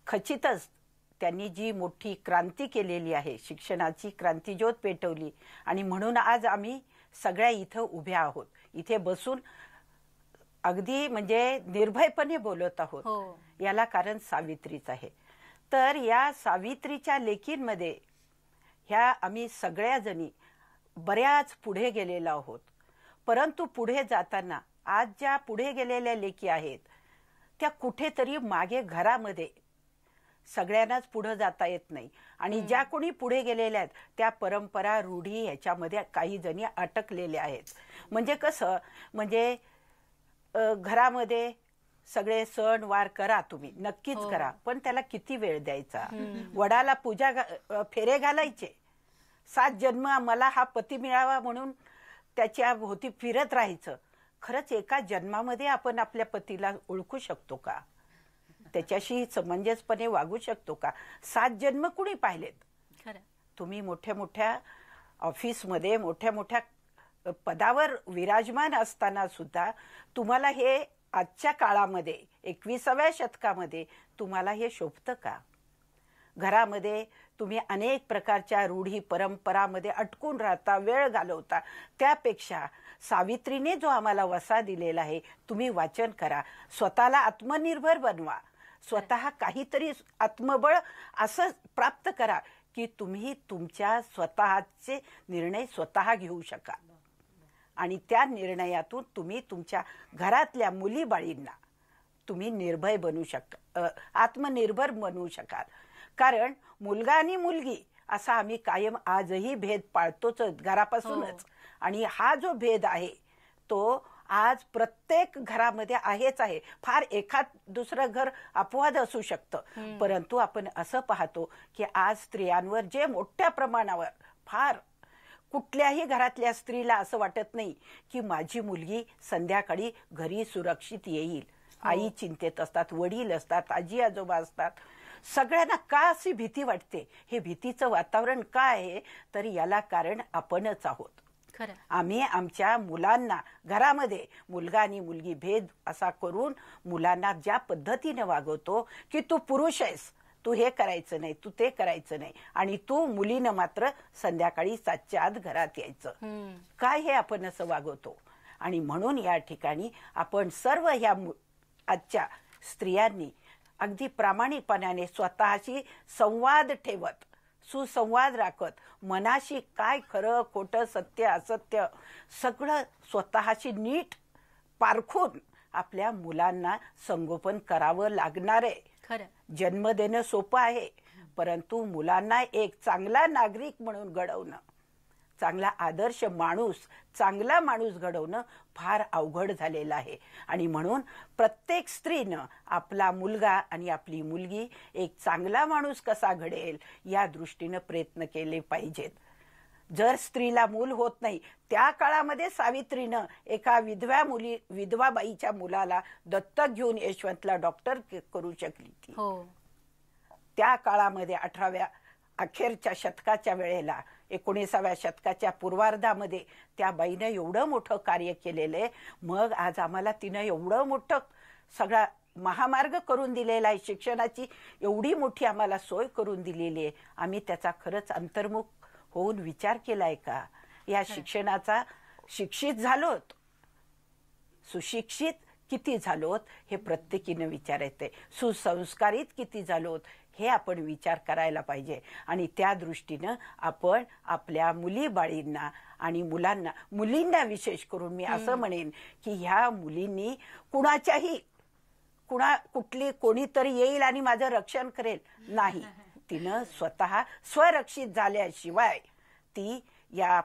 खचितच त्यांनी जी मोठी क्रांती केलेली आहे, शिक्षणाची क्रांतीज्योत पेटवली आणि म्हणून आज आम्ही सगळ्या इथं उभ्या आहोत. इथे बसून अगदी म्हणजे निर्भयपणे बोलत आहोत. याला कारण सावित्रीच आहे. तर या सावित्रीच्या लेकींमध्ये ह्या आम्ही सगळ्या जणी बऱ्याच पुढे गेलेलो आहोत. परंतु पुढे जाताना आज ज्या पुढे गेलेल्या लेकी आहेत त्या कुठेतरी मागे घरामध्ये सगळ्यांनाच पुढे जाता येत नाही आणि ज्या कोणी पुढे गेलेल्या आहेत त्या परंपरा रूढी ह्याच्यामध्ये काही जणी अटकलेल्या आहेत. म्हणजे कसं, म्हणजे घरामध्ये सगळे सण वार करा, तुम्ही नक्कीच करा, पण त्याला किती वेळ द्यायचा? वडाला पूजा फेरे घालायचे, 7 जन्म मला हा पती मिळावा म्हणून त्याच्या भोवती फिरत राहायचं. खरंच एका जन्मामध्ये आपण आपल्या पतीला ओळखू शकतो का? त्याच्याशी समंजसपणे वागू शकतो का? 7 जन्म कुणी पाहिलेत? तुम्ही मोठ्या मोठ्या ऑफिसमध्ये मोठ्या मोठ्या पदावर विराजमान असताना सुद्धा तुम्हाला हे आजच्या काळामध्ये 21व्या शतकामध्ये तुम्हाला हे शोभतं का? घरामध्ये तुम्ही अनेक प्रकारच्या रूढी परंपरामध्ये अटकून राहता, वेळ घालवता. त्यापेक्षा सावित्रीने जो आम्हाला वसा दिलेला आहे, तुम्ही वाचन करा, स्वतःला आत्मनिर्भर बनवा, स्वतः काहीतरी आत्मबळ असं प्राप्त करा की तुम्ही तुमच्या स्वतःचे निर्णय स्वतः घेऊ शकाल आणि त्या निर्णयातून तुम्ही तुमच्या घरातल्या मुलीबाळींना तुम्ही निर्भय बनवू आत्मनिर्भर बनवू शकाल. कारण मुलगा आणि मुलगी असा आम्ही कायम आजही भेद पाळतोच घरापासूनच. आणि हा जो भेद आहे तो आज प्रत्येक घरामध्ये आहेच आहे. फार एखाद दुसरं घर अपवाद असू शकतं, परंतु आपण असं पाहतो की आज स्त्रियांवर जे मोठ्या प्रमाणावर फार कुठल्याही घरातल्या स्त्रीला असं वाटत नाही की माझी मुलगी संध्याकाळी घरी सुरक्षित येईल. आई चिंतेत असतात, वडील असतात, आजी आजोबा असतात. सगळ्यांना का अशी भीती वाटते? हे भीतीचं वातावरण का आहे? तर याला कारण आपणच आहोत. आम्ही आमच्या मुलांना घरामध्ये मुलगा आणि मुलगी भेद असा करून मुलांना ज्या पद्धतीने वागवतो की तू पुरुष आहेस, तू हे करायचं नाही, तू ते करायचं नाही आणि तू मुलीनं मात्र संध्याकाळी 7च्या आत घरात यायचं. काय हे आपण असं वागवतो? आणि म्हणून या ठिकाणी आपण सर्व ह्या आजच्या स्त्रियांनी अगदी प्रामाणिकपणाने स्वतःशी संवाद ठेवत, सुसंवाद राखत, मनाशी काय खरं खोटं सत्य असत्य सगळं स्वतःशी नीट पारखून आपल्या मुलांना संगोपन करावं लागणार आहे. जन्म देणं सोपं आहे, परंतु मुलांना एक चांगला नागरिक म्हणून घडवणं, चांगला आदर्श माणूस, चांगला माणूस घडवणं फार अवघड झालेलं आहे. आणि म्हणून प्रत्येक स्त्रीनं आपला मुलगा आणि आपली मुलगी एक चांगला माणूस कसा घडेल या दृष्टीनं प्रयत्न केले पाहिजेत. जर स्त्रीला मूल होत नाही, त्या काळामध्ये सावित्रीनं एका विधवा बाईच्या मुलाला दत्तक घेऊन यशवंतला डॉक्टर करू शकली ती. त्या काळामध्ये 18व्या अखेरच्या शतकाच्या वेळेला 19व्या शतकाच्या पूर्वार्धामध्ये त्या बाईनं एवढं मोठं कार्य केलेलं आहे. मग आज आम्हाला तिनं एवढं मोठं सगळा महामार्ग करून दिलेला आहे, शिक्षणाची एवढी मोठी आम्हाला सोय करून दिलेली आहे. आम्ही त्याचा खरंच अंतर्मुख होऊन विचार केलाय का? या शिक्षणाचा शिक्षित झालोत, सुशिक्षित किती झालोत हे प्रत्येकीनं विचारायचंय. सुसंस्कारित किती झालोत हे आपण विचार करायला पाहिजे. आणि त्या दृष्टीनं आपण आपल्या मुलीबाळींना आणि मुलींना विशेष करून मी असं म्हणेन की ह्या मुलींनी कोणीतरी येईल आणि माझं रक्षण करेल नाही, तिनं स्वतः स्वरक्षित झाल्याशिवाय ती या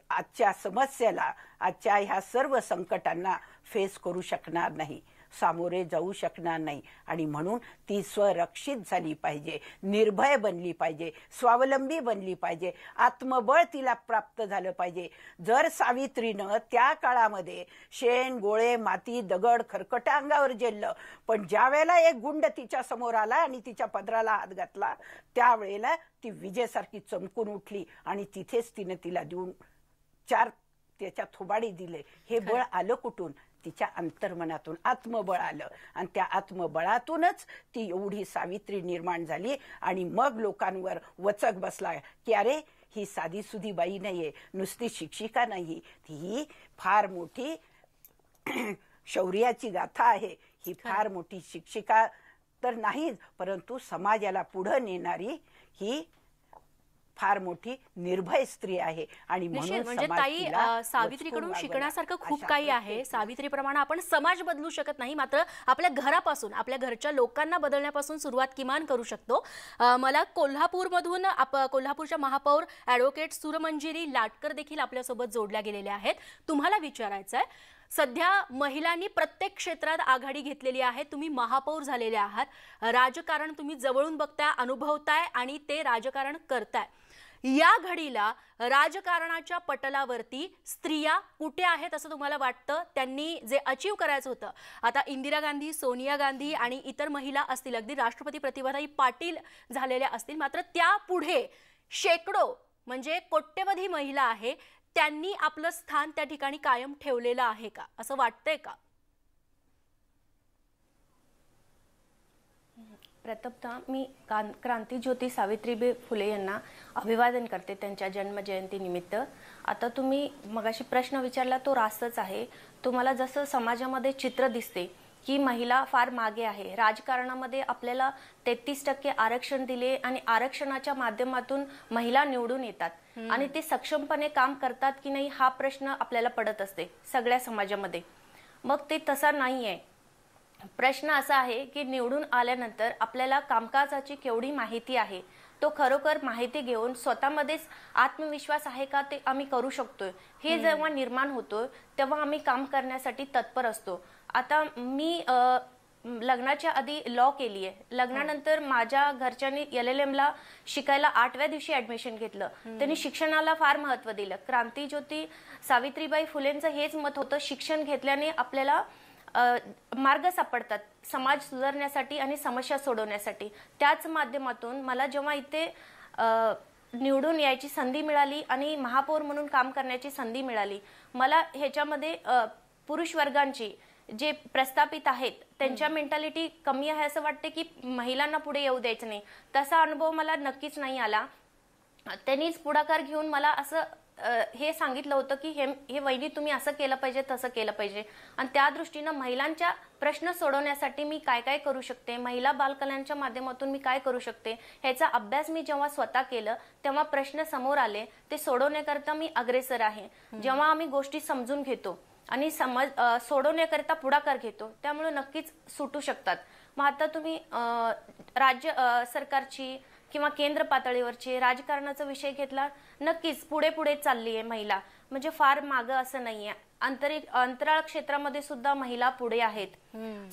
आजच्या समस्येला, आजच्या ह्या सर्व संकटांना फेस करू शकणार नाही, सामोरे जाऊ शकणार नाही. आणि म्हणून ती स्वरक्षित झाली पाहिजे, निर्भय बनली पाहिजे, स्वावलंबी बनली पाहिजे, आत्मबळ तिला प्राप्त झालं पाहिजे. जर सावित्रीनं त्या काळामध्ये शेण, गोळे, माती, दगड, खरकट अंगावर झेललं, पण ज्या वेळेला एक गुंड तिच्या समोर आला आणि तिच्या पदराला हात घातला, त्यावेळेला ती विजेसारखी चमकून उठली आणि तिथेच तिने तिला देऊन 4 त्याच्या थोबाडी दिले. हे बळ आलं कुठून? तिच्या अंतर्मनातून आत्मबळ आलं. आणि त्या आत्मबळातूनच ती एवढी सावित्री निर्माण झाली. आणि मग लोकांवर वचक बसला की अरे ही साधी सुधी बाई नाहीये, नुसती शिक्षिका नाही, ही फार मोठी शौर्याची गाथा आहे. ही फार मोठी शिक्षिका तर नाहीच, परंतु समाजाला पुढे नेणारी ही फार मोठी निर्भय स्त्री आहे. आणि म्हणजे ताई, सावित्रीकडून शिकण्यासारखं खूप काही आहे. सावित्रीप्रमाणे आपण समाज बदलू शकत नाही, मात्र आपल्या घरापासून, आपल्या घरच्या लोकांना बदलण्यापासून सुरुवात किमान करू शकतो. मला कोल्हापूरमधून कोल्हापूरच्या महापौर ॲडव्होकेट सुरमंजिरी लाटकर देखील आपल्यासोबत जोडल्या गेलेल्या आहेत. तुम्हाला विचारायचं आहे, सध्या महिलांनी प्रत्येक क्षेत्रात आघाडी घेतलेली आहे. तुम्ही महापौर झालेले आहात, राजकारण तुम्ही जवळून बघताय, अनुभवताय आणि ते राजकारण करताय. या घडीला राजकारणाच्या पटलावरती स्त्रिया कुठे आहेत असं तुम्हाला वाटतं? त्यांनी जे अचीव करायचं होतं, आता इंदिरा गांधी, सोनिया गांधी आणि इतर महिला असतील, अगदी राष्ट्रपती प्रतिभाताई पाटील झालेल्या असतील, मात्र त्या पुढे शेकडो म्हणजे कोट्यवधी महिला आहे, त्यांनी आपलं स्थान त्या ठिकाणी कायम ठेवलेलं आहे का, असं वाटतंय का? प्रथमतः मी क्रांतीज्योती सावित्रीबाई फुले यांना अभिवादन करते त्यांच्या जन्मजयंतीनिमित्त. आता तुम्ही मगाशी प्रश्न विचारला तो रास्तच आहे. तुम्हाला जसं समाजामध्ये चित्र दिसते की महिला फार मागे आहे, राजकारणामध्ये आपल्याला 33% आरक्षण दिले आणि आरक्षणाच्या माध्यमातून महिला निवडून येतात आणि ते सक्षमपणे काम करतात की नाही हा प्रश्न आपल्याला पडत असते सगळ्या समाजामध्ये. मग ते तसा नाही आहे. प्रश्न असा आहे की निवडून आल्यानंतर आपल्याला कामकाजाची केवढी माहिती आहे, तो खरोखर माहिती घेऊन स्वतःमध्येच आत्मविश्वास आहे का ते आम्ही करू शकतोय, हे जेव्हा निर्माण होतो तेव्हा आम्ही काम करण्यासाठी तत्पर असतो. आता मी लग्नाच्या आधी लॉ केली आहे, लग्नानंतर माझ्या घरच्यांनी LLMला शिकायला 8व्या दिवशी ऍडमिशन घेतलं. त्यांनी शिक्षणाला फार महत्त्व दिलं. क्रांतीज्योती सावित्रीबाई फुलेंचं हेच मत होतं, शिक्षण घेतल्याने आपल्याला मार्ग सापडतात समाज सुधारण्यासाठी आणि समस्या सोडवण्यासाठी. त्याच माध्यमातून मला जेव्हा इथे निवडून यायची संधी मिळाली आणि महापौर म्हणून काम करण्याची संधी मिळाली, मला ह्याच्यामध्ये पुरुष वर्गांची जे प्रस्थापित आहेत त्यांच्या मेंटॅलिटी कमी आहे असं वाटते की महिलांना पुढे येऊ द्यायचं नाही. तसा अनुभव मला नक्कीच नाही आला. त्यांनीच पुढाकार घेऊन मला असं हे सांगितलं होतं की हे वहिनी तुम्ही असं केलं पाहिजे, तसं केलं पाहिजे. आणि त्या दृष्टीनं महिलांच्या प्रश्न सोडवण्यासाठी मी काय काय करू शकते, महिला बालकल्याणच्या माध्यमातून मी काय करू शकते, ह्याचा अभ्यास मी जेव्हा स्वतः केलं तेव्हा प्रश्न समोर आले. ते सोडवण्याकरता मी अग्रेसर आहे. जेव्हा आम्ही गोष्टी समजून घेतो आणि सोडवण्याकरता पुढाकार घेतो त्यामुळे नक्कीच सुटू शकतात. मग आता तुम्ही राज्य सरकारची किंवा केंद्र पातळीवरचे राजकारणाचा विषय घेतला, नक्कीच पुढे पुढे चालली आहे महिला, म्हणजे फार मागं असं नाहीये. अंतराळ क्षेत्रामध्ये सुद्धा महिला पुढे आहेत,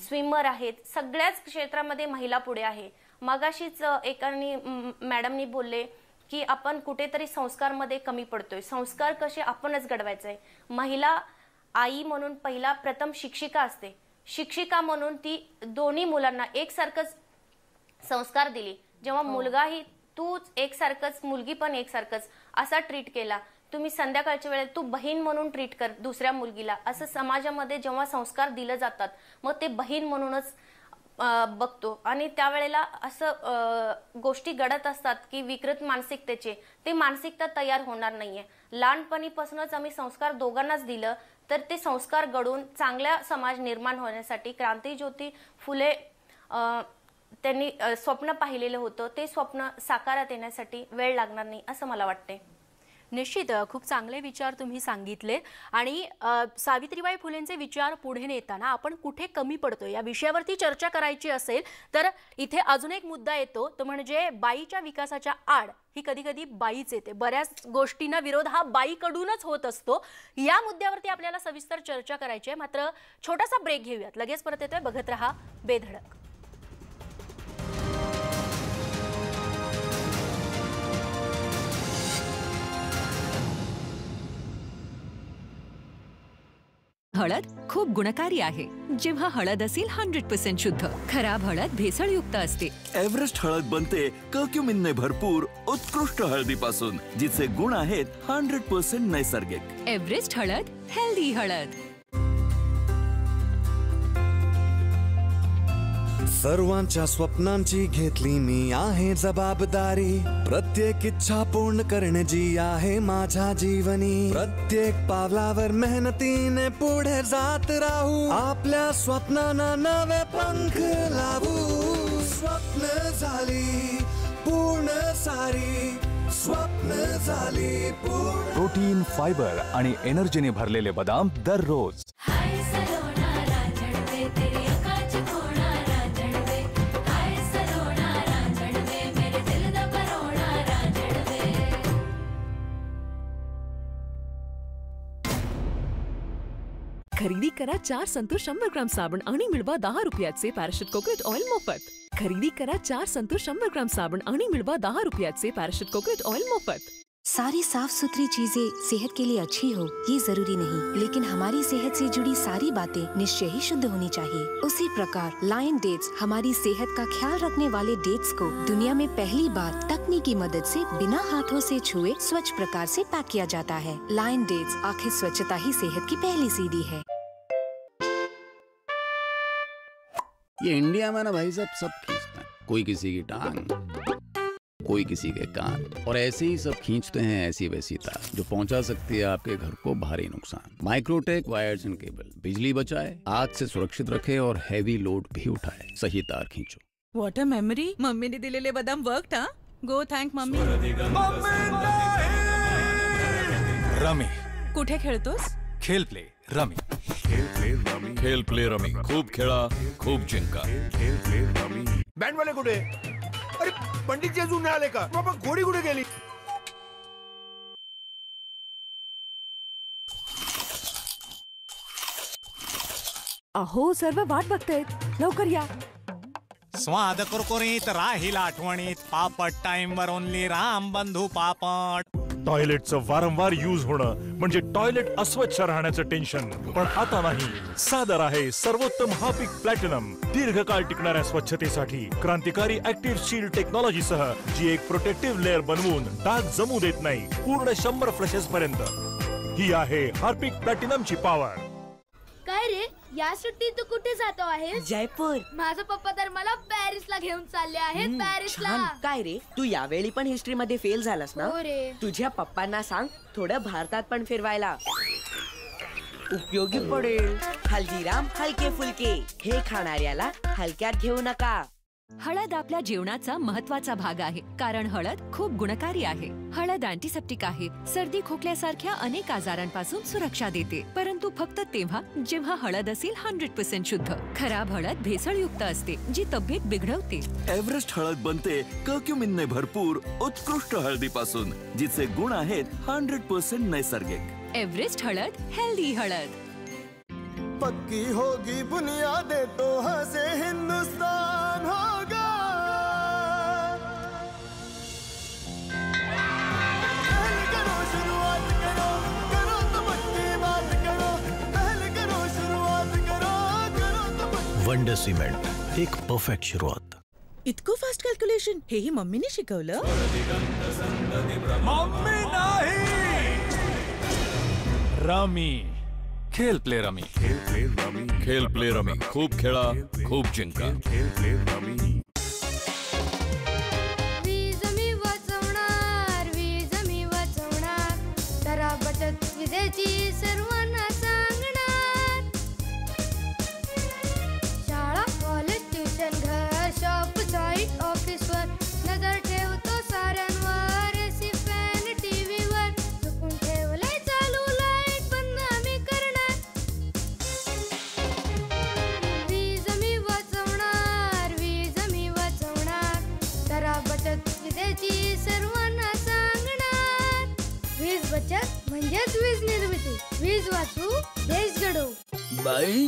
स्विमर आहेत, सगळ्याच क्षेत्रामध्ये महिला पुढे आहे. मगाशीच एकाने मॅडमनी बोलले की आपण कुठेतरी संस्कारमध्ये कमी पडतोय. संस्कार कसे आपणच घडवायचे. महिला आई म्हणून पहिला प्रथम शिक्षिका असते. शिक्षिका म्हणून ती दोन्ही मुलांना एकसारखंच संस्कार दिली. जेव्हा मुलगाही तूच एकसारखंच, मुलगी पण एकसारखंच असा ट्रीट केला. तुम्ही संध्याकाळच्या वेळेत तू बहीण म्हणून ट्रीट कर दुसऱ्या मुलगीला, असं समाजामध्ये जेव्हा संस्कार दिले जातात मग ते बहीण म्हणूनच बघतो. आणि त्यावेळेला असं गोष्टी घडत असतात की विकृत मानसिकतेचे, ते मानसिकता तयार होणार नाहीये. लहानपणीपासूनच आम्ही संस्कार दोघांनाच दिलं तर ते संस्कार घडून चांगला समाज निर्माण होण्यासाठी क्रांतीज्योती फुले त्यांनी स्वप्न पाहिलेलं होतं, ते स्वप्न साकारात येण्यासाठी वेळ लागणार नाही असं मला वाटते. निश्चित खूप चांगले विचार तुम्ही सांगितले. आणि सावित्रीबाई फुलेंचे विचार पुढे नेताना आपण कुठे कमी पडतो या विषयावरती चर्चा करायची असेल तर इथे अजून एक मुद्दा येतो, तो म्हणजे बाईच्या विकासाच्या आड ही कधी कधी बाईच येते. बऱ्याच गोष्टींना विरोध हा बाईकडूनच होत असतो. या मुद्द्यावरती आपल्याला सविस्तर चर्चा करायची आहे. मात्र छोटासा ब्रेक घेऊयात, लगेच परत येतोय. बघत रहा बेधडक. हळद खूप गुणकारी आहे. जेव्हा हळद असेल 100% शुद्ध, खराब हळद भेसळयुक्त असते. एव्हरेस्ट हळद बनते कर्क्युमिनने भरपूर उत्कृष्ट हळदीपासून, जिचे गुण आहेत 100% नैसर्गिक. एव्हरेस्ट हळद, हेल्दी हळद. सर्वांच्या स्वप्नांची घेतली मी आहे जबाबदारी. प्रत्येक इच्छा पूर्ण करण्याची आहे माझ्या जीवनी. प्रत्येक पावलावर मेहनतीने पुढे जात राहू. आपल्या स्वप्नांना नवे पंख लावू. स्वप्न झाली पूर्ण सारी, स्वप्न झाली पूर्ण. प्रोटीन, फायबर आणि एनर्जीने भरलेले बदाम दररोज. खरेदी करा 4 संतूर 100 ग्राम साबण आणि मिळवा 10 रुपयाचे पॅराशूट कोकोनट ऑइल मोफत. खरेदी करा 4 संतूर 100 ग्राम साबण आणि मिळवा 10 रुपयाचे पॅराशूट कोकोनट ऑइल मोफत. सारी साफ सुथरी चीजें सेहत के लिए अच्छी हो ये जरूरी नहीं, लेकिन हमारी सेहत से जुड़ी सारी बातें निश्चय ही शुद्ध होनी चाहिए. उसी प्रकार लायन डेट्स हमारी सेहत का ख्याल रखने वाले डेट्स को दुनिया में पहली बार तकनीकी मदद से बिना हाथों से छुए स्वच्छ प्रकार से पैक किया जाता है. लायन डेट्स, आखिर स्वच्छता ही सेहत की पहली सीढ़ी है. ये इंडिया में ना भाई साहब सब खींचते हैं, कोई किसी की टांग, कोई किसी के कान, और ऐसे ही सब खींचते हैं ऐसी वैसी तार जो पहुंचा सकती है आपके घर को भारी नुकसान. माइक्रोटेक वायर्स एंड केबल बिजली बचाए, आग से सुरक्षित रखे और हैवी लोड भी उठाए. सही तार खींचो. What a memory. मम्मीने दिलेले बदाम वर्कड. हा, गो थँक मम्मी. रमी. कुठे खेळतोस? खेल प्ले रमी. खेल प्ले रमी. खूप खेळा, खूप जिंका. बँड वाले कुठे? अरे पंडित जी अजून नाही आले का? बाबा घोडी कुठे गेली? अहो सर्व वाट बघतायत, लवकर या. स्वाद कुरकुरीत राहील आठवणीत. पापड टाइम वर ओनली राम बंधू पापड. टॉयलेटचं वारंवार यूज होणं म्हणजे टॉयलेट अस्वच्छ राहण्याचं टेन्शन, पण आता नाही. सादर आहे सर्वोत्तम हार्पिक प्लॅटिनम. दीर्घकाळ टिकणाऱ्या स्वच्छतेसाठी क्रांतिकारी ऍक्टिव्ह शील्ड टेक्नॉलॉजी सह, जी एक प्रोटेक्टिव्ह लेअर बनवून डाग जमू देत नाही पूर्ण 100 फ्लशेस पर्यंत. ही आहे हार्पिक प्लॅटिनमची पॉवर. काय रे, या सुट्टीत तू कुठे जातो आहेस? जयपूर. माझा पप्पा तर मला पॅरिसला घेऊन चालले आहेत. पॅरिसला. काय रे, तू यावेळी पण हिस्ट्री मध्ये फेल झालास ना? हो रे. तुझ्या पप्पांना सांग थोडं भारतात पण फिरवायला, उपयोगी पडेल. हल्दीराम हलके फुलके, हे खाणाऱ्याला हलक्यात घेऊ नका. हळद आपल्या जेवणाचा महत्त्वाचा भाग आहे कारण हळद खूप गुणकारी आहे. हळद अँटीसेप्टिक आहे, सर्दी खोकल्यासारख्या अनेक आजारांपासून सुरक्षा देते, परंतु फक्त तेव्हा जेव्हा हळद असेल 100% शुद्ध. खराब हळद भेसळयुक्त असते जी तब्येत बिघडवते. एव्हरेस्ट हळद बनते कर्क्युमिनने भरपूर उत्कृष्ट हळदीपासून, जिचे गुण आहेत 100% नैसर्गिक. एव्हरेस्ट हळद, हेल्दी हळद. पक्की होगी बुनियादें तो हंसे हिंदुस्तान होगा. पहले करो शुरुआत करो, करो तो पक्की बात करो. पहले करो शुरुआत करो, करो तो पक्की. वंडर सिमेंट, एक परफेक्ट सुरुवात. इतकं फास्ट कॅल्क्युलेशन हेही मम्मीने शिकवलं. मम्मी नाही, रमी. खेल प्ले रमी. खेल प्ले रमी. खूप खेळा, खूप जिंका. वीज मी वाचवणार, वीज मी वाचवणार. करा बचत विजेची सर्वांना सांगणार. शाळा कॉलेज ट्युशन घर शॉप साईट ऑफिसवर नजर ठेवतो साऱ्यांवर. एसी फॅन टीव्हीवर चुकून ठेवलंय चालू लाईट बंद आम्ही करणार. वीज मी वाचवणार, वीज मी वाचवणार. करा बचत विजेची सर्वांना सांगणार. वीज बचत म्हणजेच वीज निर्मिती. वीज वाचू देश घडवू. बाई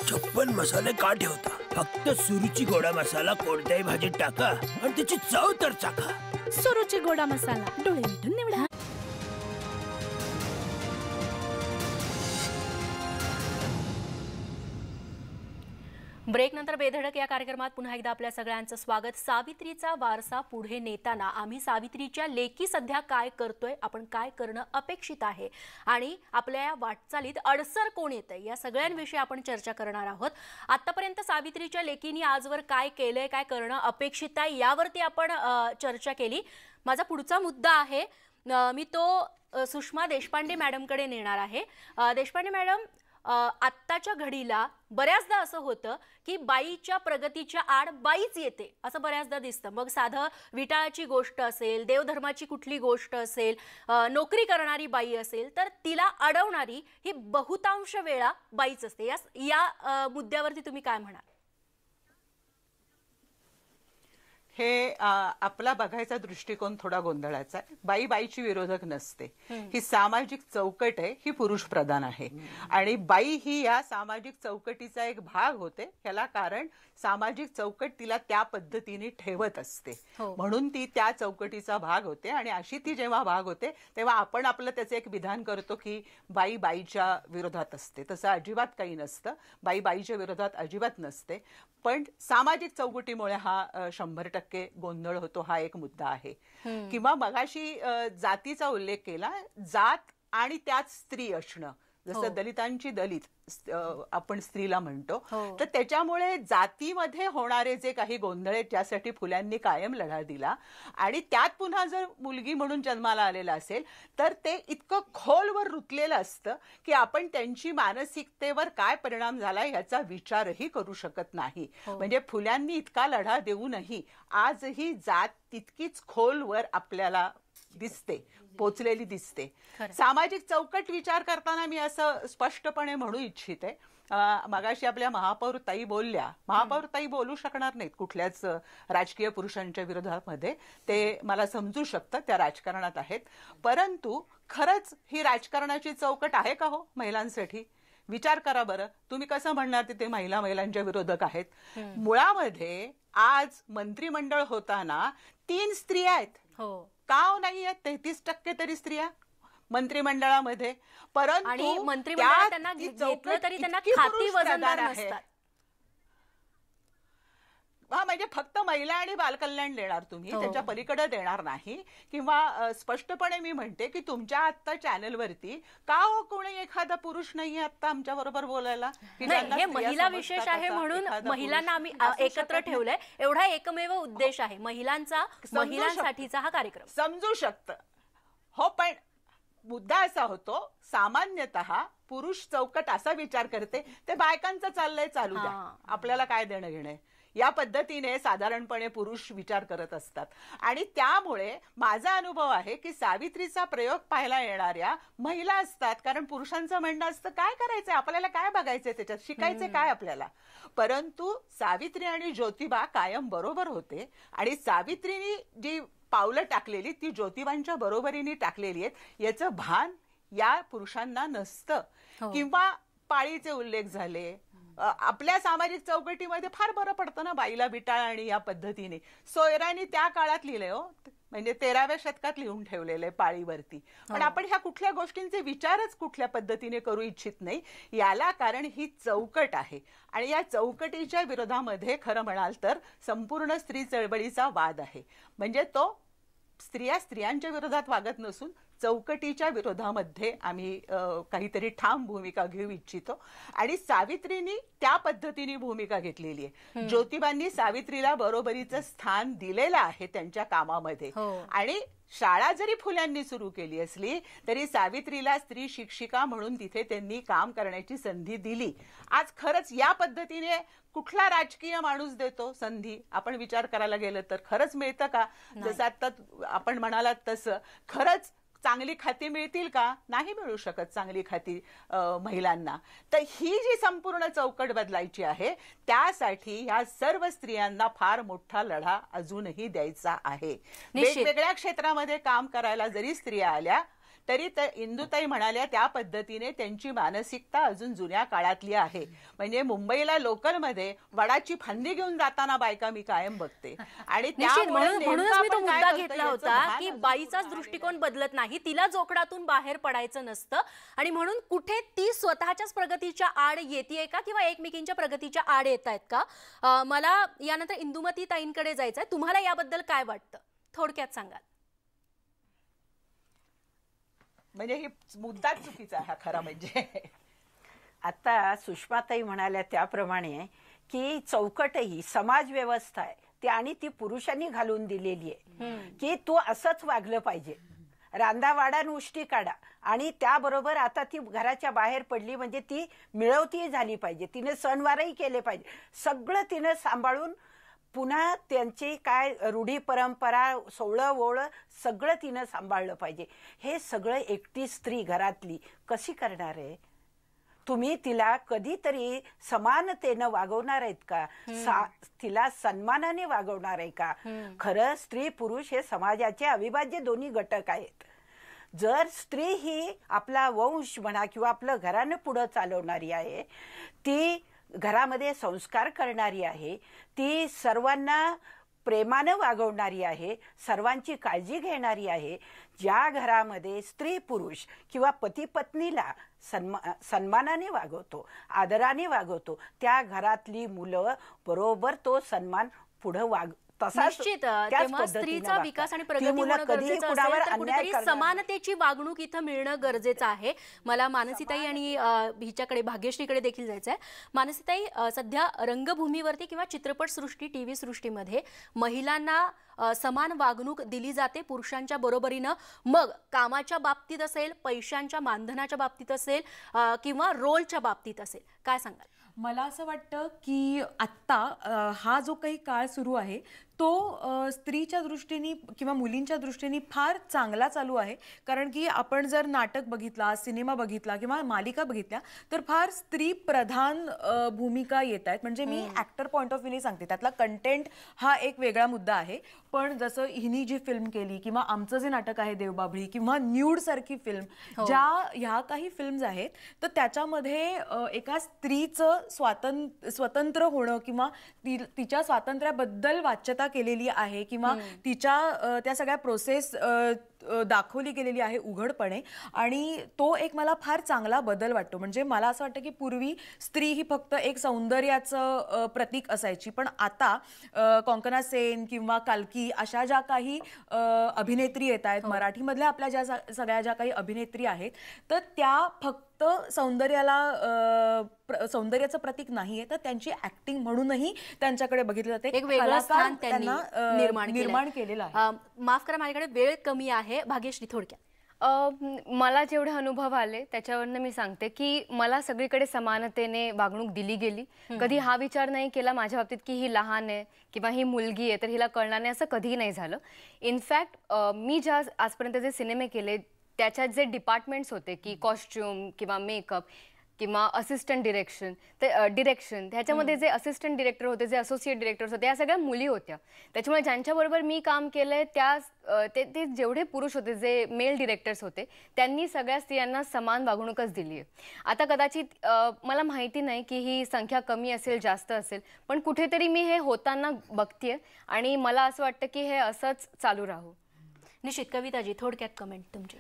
56 मसाले का ठेवता? फक्त सुरुची गोडा मसाला कोणत्याही भाजीत टाका आणि त्याची चव तर चाखा. सुरुची गोडा मसाला, डोळे मिटून निवडा. ब्रेक नंतर बेधडक या कार्यक्रमात पुन्हा एकदा आपल्या सगळ्यांचं स्वागत. सावित्रीचा वारसा पुढे नेताना आम्ही सावित्रीच्या लेकी सध्या काय करतोय, आपण काय करणं अपेक्षित आहे आणि आपल्या या वाटचालीत अडसर कोण येतंय, या सगळ्यांविषयी आपण चर्चा करणार आहोत. आतापर्यंत सावित्रीच्या लेकींनी आजवर काय केलंय, काय करणं अपेक्षित आहे यावरती आपण चर्चा केली. माझा पुढचा मुद्दा आहे, मी तो सुषमा देशपांडे मॅडमकडे नेणार आहे. देशपांडे मॅडम, आत्ताच्या घडीला बऱ्याचदा असं होतं की बाईच्या प्रगतीच्या आड बाईच येते असं बऱ्याचदा दिसतं. मग साधं विटाळाची गोष्ट असेल, देवधर्माची कुठली गोष्ट असेल, नोकरी करणारी बाई असेल, तर तिला अडवणारी ही बहुतांश वेळा बाईच असते. या मुद्द्यावरती तुम्ही काय म्हणाल? हे आपला बघायचा दृष्टिकोन थोडा गोंधळाचा आहे. बाई बाईची विरोधक नसते. ही सामाजिक चौकट आहे, ही पुरुष प्रधान आहे आणि बाई ही या सामाजिक चौकटीचा एक भाग होते. ह्याला कारण सामाजिक चौकट तिला त्या पद्धतीने ठेवत असते, म्हणून ती त्या चौकटीचा भाग होते. आणि अशी ती जेव्हा भाग होते तेव्हा आपण आपलं त्याचं एक विधान करतो की बाई बाईच्या विरोधात असते. तसं अजिबात काही नसतं. बाई बाईच्या विरोधात अजिबात नसते. पण सामाजिक चौकटीमुळे हा 100% गोंधळ होतो, हा एक मुद्दा आहे. किंवा मगाशी जातीचा उल्लेख केला, जात आणि त्यात स्त्री असणं, जसं दलितांची दलित आपण स्त्रीला म्हणतो, तर त्याच्यामुळे जातीमध्ये होणारे जे काही गोंधळ आहेत ज्यासाठी फुल्यांनी कायम लढा दिला आणि त्यात पुन्हा जर मुलगी म्हणून जन्माला आलेला असेल तर ते इतकं खोलवर रुतलेलं असतं की आपण त्यांची मानसिकतेवर काय परिणाम झाला याचा विचारही करू शकत नाही. म्हणजे फुल्यांनी इतका लढा देऊनही आजही जात तितकीच खोलवर आपल्याला दिसते, पोचलेली दिसते. सामाजिक चौकट विचार करताना मी असं स्पष्टपणे म्हणू इच्छिते, मगाशी आपल्या महापौर ताई बोलल्या, महापौर ताई बोलू शकणार नाहीत कुठल्याच राजकीय पुरुषांच्या विरोधामध्ये, ते मला समजू शकतं, त्या राजकारणात आहेत. परंतु खरंच ही राजकारणाची चौकट आहे का हो महिलांसाठी? विचार करा बरं. तुम्ही कसं म्हणणार तिथे महिलांच्या विरोधक आहेत? मुळामध्ये आज मंत्रिमंडळ होताना 3 स्त्रिया आहेत. का नाही आहेत 33% तरी स्त्रिया मंत्रिमंडळामध्ये? परंतु मंत्रिमंडळात त्यांना घेतलं तरी त्यांना खाती वजनदार नसतात. हा, म्हणजे फक्त महिला आणि बालकल्याण देणार तुम्ही, त्याच्या पलीकडे देणार नाही. किंवा स्पष्टपणे मी म्हणते की तुमच्या आता चॅनलवरती का हो कोणी एखादा पुरुष नाहीये आता आमच्या बरोबर बोलायला? हे महिला विशेष आहे म्हणून महिलांना आम्ही एकत्र ठेवलंय, एवढा एकमेव उद्देश आहे महिलांचा, महिलांसाठीचा हा कार्यक्रम. समजू शकतं हो, पण मुद्दा असा होतो, सामान्यतः पुरुष चौकट असा विचार करते ते बायकांचं चाललंय चालू द्या, आपल्याला काय देणं घेणं. या पद्धतीने साधारणपणे पुरुष विचार करत असतात. आणि त्यामुळे माझा अनुभव आहे की सावित्रीचा प्रयोग पाहायला येणाऱ्या महिला असतात, कारण पुरुषांचं म्हणणं असतं काय करायचंय आपल्याला, काय बघायचंय त्याच्यात, शिकायचंय काय आपल्याला. परंतु सावित्री आणि ज्योतिबा कायम बरोबर होते आणि सावित्रीनी जी पावलं टाकलेली ती ज्योतिबांच्या बरोबरीने टाकलेली आहेत याचं भान या पुरुषांना नसतं. किंवा पाळीचे उल्लेख झाले, आपल्या सामाजिक चौकटीमध्ये फार बरं पडतं ना बाईला बिटाळ आणि या पद्धतीने. सोयरांनी त्या काळात लिहिलंय हो, म्हणजे 13व्या शतकात लिहून ठेवलेलं आहे पाळीवरती. पण आपण ह्या कुठल्या गोष्टींचे विचारच कुठल्या पद्धतीने करू इच्छित नाही. याला कारण ही चौकट आहे आणि या चौकटीच्या विरोधामध्ये खरं म्हणाल तर संपूर्ण स्त्री चळवळीचा वाद आहे. म्हणजे तो स्त्रियांच्या विरोधात वागत नसून चौकटीच्या विरोधामध्ये आम्ही काहीतरी ठाम भूमिका घेऊ इच्छितो. आणि सावित्रीनी त्या पद्धतीने भूमिका घेतलेली आहे. ज्योतिबांनी सावित्रीला बरोबरीचं स्थान दिलेलं आहे त्यांच्या कामामध्ये. आणि शाळा जरी फुल्यांनी सुरू केली असली तरी सावित्रीला स्त्री शिक्षिका म्हणून तिथे त्यांनी काम करण्याची संधी दिली. आज खरंच या पद्धतीने कुठला राजकीय माणूस देतो संधी, आपण विचार करायला गेलं तर खरंच मिळतं का? जसं आता आपण म्हणालात तसं खरंच चांगली खाती मिळतील का? नाही मिळू शकत चांगली खाती महिलांना. तर ही जी संपूर्ण चौकट बदलायची आहे त्यासाठी ह्या सर्व स्त्रियांना फार मोठा लढा अजूनही द्यायचा आहे. वेगवेगळ्या क्षेत्रामध्ये काम करायला जरी स्त्रिया आल्या तरी इंदुताई म्हणाल्या त्या पद्धतीने त्यांची मानसिकता अजून जुन्या काळातली आहे. म्हणजे मुंबईला लोकलमध्ये वडाची फांदी घेऊन जाताना बायका मी कायम बघते. आणि म्हणूनच मी तो मुद्दा घेतला होता की बाईचाच दृष्टिकोन बदलत नाही, तिला जोखडातून बाहेर पडायचं नसतं. आणि म्हणून कुठे ती स्वतःच्याच प्रगतीच्या आड येते का किंवा एकमेकींच्या प्रगतीच्या आड येत आहेत का? मला यानंतर इंदुमती ताईंकडे जायचंय. तुम्हाला याबद्दल काय वाटतं, थोडक्यात सांगाल? म्हणजे ही मुद्दाच चुकीचा आहे खरा. म्हणजे आता सुषमाताई म्हणाल्या त्याप्रमाणे की चौकटही समाज व्यवस्था आहे ती आणि ती पुरुषांनी घालून दिलेली आहे की तू असंच वागलं पाहिजे, रांदा वाडा नुष्टी काढा. आणि त्याबरोबर आता ती घराच्या बाहेर पडली म्हणजे ती मिळवती झाली पाहिजे, तिने सणवारही केले पाहिजे, सगळं तिनं सांभाळून पुन्हा त्यांची काय रूढी परंपरा सोवळं वोळं सगळं तिनं सांभाळलं पाहिजे. हे सगळं एकटी स्त्री घरातली कशी करणार आहे? तुम्ही तिला कधीतरी समानतेनं वागवणार आहेत का? तिला सन्मानाने वागवणार आहे का? खरं स्त्री पुरुष हे समाजाचे अविभाज्य दोन्ही घटक आहेत. जर स्त्री ही आपला वंश म्हणा किंवा आपलं घरानं पुढं चालवणारी आहे, ती घरामध्ये संस्कार करणारी आहे, ती सर्वांना प्रेमानं वागवणारी आहे, सर्वांची काळजी घेणारी आहे, ज्या घरामध्ये स्त्री पुरुष किंवा पती पत्नीला सन्मानाने वागवतो, आदराने वागवतो, त्या घरातली मुलं बरोबर तो सन्मान पुढे निश्चित तेव्हा स्त्रीचा विकास आणि प्रगती होणं गरजेचं असेल तर कुठेतरी समानतेची वागणूक इथं मिळणं गरजेचं आहे. मला मानसीताई आणि हिच्याकडे भाग्यश्रीकडे देखील जायचं आहे. मानसीताई, सध्या रंगभूमीवरती किंवा चित्रपट सृष्टी टीव्ही सृष्टीमध्ये महिलांना समान वागणूक दिली जाते पुरुषांच्या बरोबरीनं. मग कामाच्या बाबतीत असेल, पैशांच्या मानधनाच्या बाबतीत असेल किंवा रोलच्या बाबतीत असेल, काय सांगाल? मला असं वाटतं की आत्ता हा जो काही काळ सुरू आहे तो स्त्रीच्या दृष्टीने किंवा मुलींच्या दृष्टीने फार चांगला चालू आहे. कारण की आपण जर नाटक बघितला, सिनेमा बघितला किंवा मालिका बघितल्या तर फार स्त्री प्रधान भूमिका येत आहेत. म्हणजे मी ॲक्टर पॉईंट ऑफ व्ह्यूने सांगते, त्यातला कंटेंट हा एक वेगळा मुद्दा आहे. पण जसं हिनी जी फिल्म केली किंवा आमचं जे नाटक आहे देवबाभळी किंवा न्यूड सारखी फिल्म, ज्या ह्या काही फिल्म्स आहेत तर त्याच्यामध्ये एका स्त्रीचं स्वतंत्र होणं किंवा तिच्या स्वातंत्र्याबद्दल वाच्यता केलेली आहे किंवा तिच्या त्या सगळ्या प्रोसेस दाखवली गेलेली आहे उघडपणे. आणि तो एक मला फार चांगला बदल वाटतो. म्हणजे मला असं वाटतं की पूर्वी स्त्री ही फक्त एक सौंदर्याचं प्रतीक असायची, पण आता कोंकणा सेन किंवा काल्की अशा ज्या काही अभिनेत्री येत आहेत, मराठीमधल्या आपल्या ज्या सगळ्या ज्या काही अभिनेत्री आहेत, तर त्या फक्त सौंदर्याचं प्रतीक नाहीये, तर त्यांची ऍक्टिंग म्हणूनही त्यांच्याकडे बघितलं जाते. एक वेगळं स्थान त्यांना निर्माण केलेलं आहे. माफ करा, माझ्याकडे वेळ कमी आहे. भाग्यश्री, थोडक्यात मला जेवढे अनुभव आले त्याच्यावरनं मी सांगते की मला सगळीकडे समानतेने वागणूक दिली गेली. कधी हा विचार नाही केला माझ्या बाबतीत की ही लहान आहे किंवा ही मुलगी आहे तर हिला कळणार नाही, असं कधीही नाही झालं. इनफॅक्ट मी ज्या आजपर्यंत जे सिनेमे केले त्याच्यात जे डिपार्टमेंट्स होते की कॉस्ट्युम किंवा मेकअप किंवा असिस्टंट डिरेक्शन ह्याच्यामध्ये जे असिस्टंट डिरेक्टर होते, जे असोसिएट डिरेक्टर्स होते, या सगळ्या मुली होत्या. त्याच्यामुळे ज्यांच्याबरोबर मी काम केलंय ते जेवढे पुरुष होते, जे मेल डिरेक्टर्स होते, त्यांनी सगळ्या स्त्रियांना समान वागणूकच दिली आहे. आता कदाचित मला माहिती नाही की ही संख्या कमी असेल जास्त असेल, पण कुठेतरी मी हे होताना बघतेय आणि मला असं वाटतं की हे असंच चालू राहू. निश्चित. कविताजी, थोडक्यात कमेंट तुमची.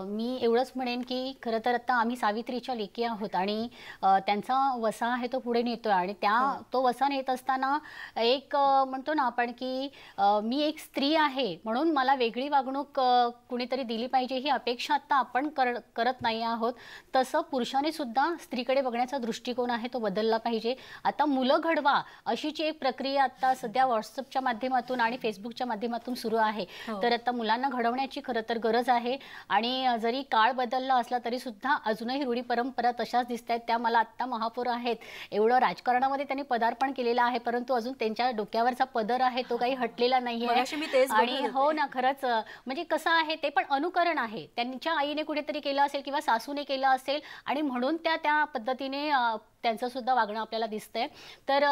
मी एवढंच म्हणेन की खरं तर आता आम्ही सावित्रीच्या लेकी आहोत आणि त्यांचा वसा आहे तो पुढे नेतोय आणि तो वसा नेत असताना एक म्हणतो ना आपण की मी एक स्त्री आहे म्हणून मला वेगळी वागणूक कुणीतरी दिली पाहिजे ही अपेक्षा आता आपण करत नाही आहोत. तसं पुरुषाने सुद्धा स्त्रीकडे बघण्याचा दृष्टिकोन आहे तो बदलला पाहिजे. आता मुलं घडवा अशीची एक प्रक्रिया आता सध्या व्हॉट्सअपच्या माध्यमातून आणि फेसबुकच्या माध्यमातून सुरू आहे. तर आता मुलांना घडवण्याची खरं तर गरज आहे आणि जरी काळ बदलला असला तरी सुद्धा अजूनही रूढी परंपरा तशाच दिसत आहेत. त्या मला आत्ता महापौर आहेत, एवढं राजकारणामध्ये त्यांनी पदार्पण केलेलं आहे परंतु अजून त्यांच्या डोक्यावरचा पदर आहे तो काही हटलेला नाही आहे. आणि हो ना, खरंच म्हणजे कसं आहे ते पण अनुकरण आहे. त्यांच्या आईने कुठेतरी केलं असेल किंवा सासूने केलं असेल आणि म्हणून त्या पद्धतीने त्यांचं सुद्धा वागणं आपल्याला दिसतंय. तर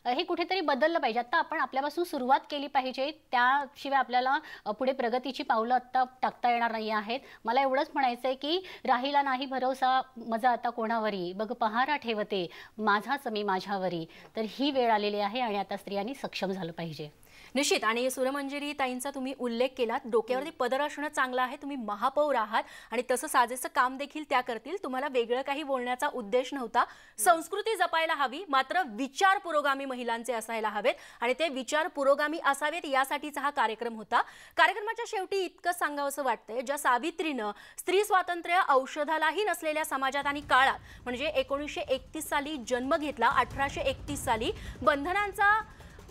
हे कुठेतरी बदललं पाहिजे. आता आपण आपल्यापासून सुरुवात केली पाहिजे, त्याशिवाय आपल्याला पुढे प्रगतीची पावलं आत्ता टाकता येणार नाही आहेत. मला एवढंच म्हणायचं आहे की राहिला नाही भरोसा मजा आता कोणावरी, बघ पहारा ठेवते माझाच मी माझ्यावरी. तर ही वेळ आलेली आहे आणि आता स्त्रियांनी सक्षम झालं पाहिजे. निश्चित. आणि सूरमंजिरी ताईंचा तुम्ही उल्लेख केलात, डोक्यावरती पदर असणं चांगलं आहे, तुम्ही महापौर आहात आणि तसं साजेसं काम देखील त्या करतील. तुम्हाला वेगळं काही बोलण्याचा उद्देश नव्हता. संस्कृती जपायला हवी, मात्र विचार पुरोगामी महिलांचे असायला हवेत आणि ते विचार पुरोगामी असावेत यासाठीचा हा कार्यक्रम होता. कार्यक्रमाच्या शेवटी इतकं सांगावंसं वाटतंय, ज्या सावित्रीनं स्त्री स्वातंत्र्य औषधालाही नसलेल्या समाजात आणि काळात म्हणजे 1931 साली जन्म घेतला, 1831 साली बंधनांचा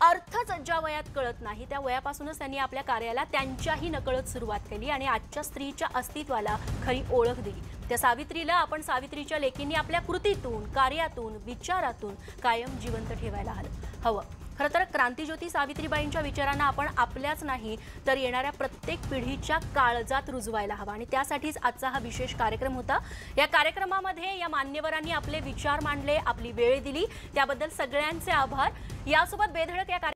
अर्थच ज्या वयात कळत नाही त्या वयापासूनच त्यांनी आपल्या कार्याला त्यांच्याही नकळत सुरुवात केली आणि आजच्या स्त्रीच्या अस्तित्वाला खरी ओळख दिली. त्या सावित्रीला आपण सावित्रीच्या लेकींनी आपल्या कृतीतून, कार्यातून, विचारातून कायम जिवंत ठेवायला हवं. खरं तर क्रांतीज्योती सावित्रीबाईंच्या विचारांना आपण आपल्याच नाही तर येणाऱ्या प्रत्येक पिढीच्या काळजात रुजवायला हवा आणि त्यासाठीच आजचा हा विशेष कार्यक्रम होता. या कार्यक्रमामध्ये या मान्यवरांनी आपले विचार मांडले, आपली वेळ दिली, त्याबद्दल सगळ्यांचे आभार. यासोबत बेधडक या